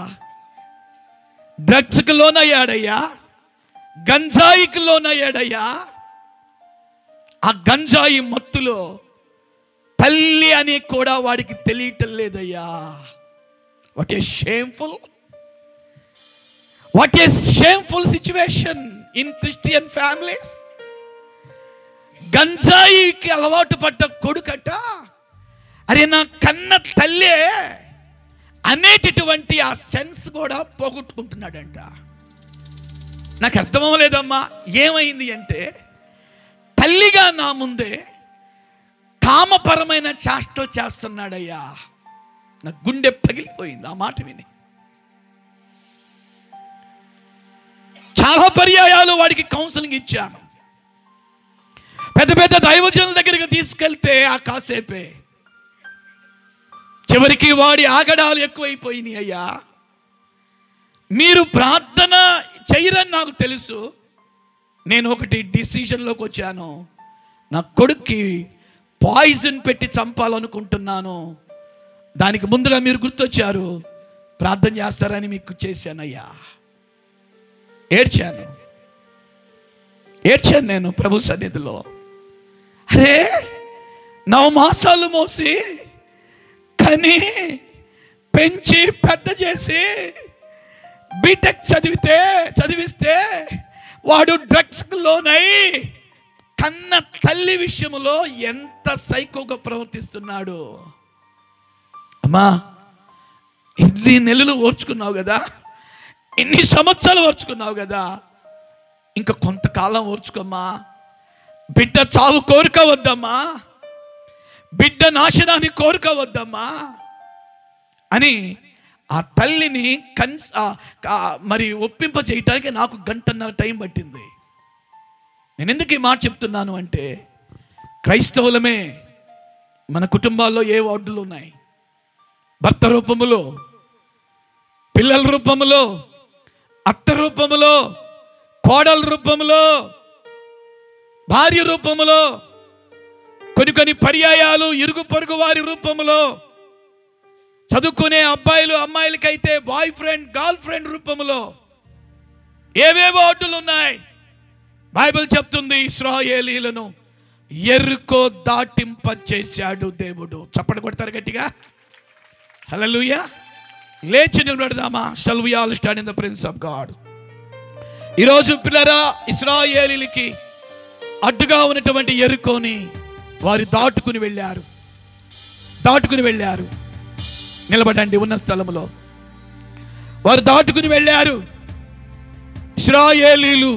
గంజాయికి లోనయ్యాడయ్యా. ఆ గంజాయి మత్తులో తల్లి అని కూడా వాడికి తెలియటం లేదయ్యా. What a shameful situation in Christian families. గంజాయికి అలవాటు పడ్డ కొడుకట, అరే నా కన్న తల్లే అనేటటువంటి ఆ సెన్స్ కూడా పోగొట్టుకుంటున్నాడంట. నాకు అర్థమవ్వలేదమ్మా, ఏమైంది అంటే, తల్లిగా నా ముందే కామపరమైన చేష్టలు చేస్తున్నాడయ్యా. నా గుండె పగిలిపోయింది ఆ మాట విని. చాలా పర్యాయాలు వాడికి కౌన్సిలింగ్ ఇచ్చాను. పెద్ద పెద్ద దైవజనుల దగ్గరికి తీసుకెళ్తే ఆ కాసేపే, చివరికి వాడి ఆగడాలు ఎక్కువైపోయినాయి. అయ్యా, మీరు ప్రార్థన చేయరని నాకు తెలుసు. నేను ఒకటి డిసిషన్లోకి వచ్చాను, నా కొడుక్కి పాయిజన్ పెట్టి చంపాలనుకుంటున్నాను. దానికి ముందుగా మీరు గుర్తొచ్చారు, ప్రార్థన చేస్తారని మీకు చేశానయ్యా. ఏడ్చాను నేను ప్రభు సన్నిధిలో. అరే, 9 మాసాలు మోసి కని పెంచి పెద్ద చేసి బీటెక్ చదివిస్తే వాడు డ్రగ్స్కి లోనై కన్న తల్లి విషయంలో ఎంత సైకోగా ప్రవర్తిస్తున్నాడు. అమ్మా, ఇన్ని నెలలు ఓర్చుకున్నావు కదా, ఇన్ని సంవత్సరాలు ఓర్చుకున్నావు కదా, ఇంకా కొంతకాలం ఓర్చుకోమ్మా. బిడ్డ చావు కోరుకోవద్దమ్మా, బిడ్డ నాశనాన్ని కోరుకోవద్దమ్మా అని ఆ తల్లిని మరి ఒప్పింప చేయటానికి నాకు 1.5 గంట టైం పట్టింది. నేను ఎందుకు ఈ మాట చెప్తున్నాను అంటే, క్రైస్తవులమే మన కుటుంబాల్లో ఏ వార్డులు ఉన్నాయి, భర్త రూపములో, పిల్లల రూపములో, అత్త రూపములో, కోడల రూపములో, భార్య రూపములో, కొన్ని పర్యాయాలు ఇరుగు పొరుగు వారి రూపములో, చదువుకునే అబ్బాయిలు అమ్మాయిలకైతే బాయ్ ఫ్రెండ్ గర్ల్ ఫ్రెండ్ రూపములో ఏవేవో అడ్డులు ఉన్నాయి. బైబిల్ చెప్తుంది, ఇశ్రాయేలీలను యెరికో దాటింప చేశాడు దేవుడు. చప్పట్లు కొడతారు గట్టిగా. హల్లెలూయా. లేచి నిలబడదామా? Shall we all stand in the presence of God? ఈరోజు పిల్లరా, ఇశ్రాయేలీలకి అడ్డుగా ఉన్నటువంటి యెరికోని వారు దాటుకుని వెళ్ళారు. నిలబడండి ఉన్న స్థలంలో. వారు దాటుకుని వెళ్ళారు. ఇశ్రాయేలీలు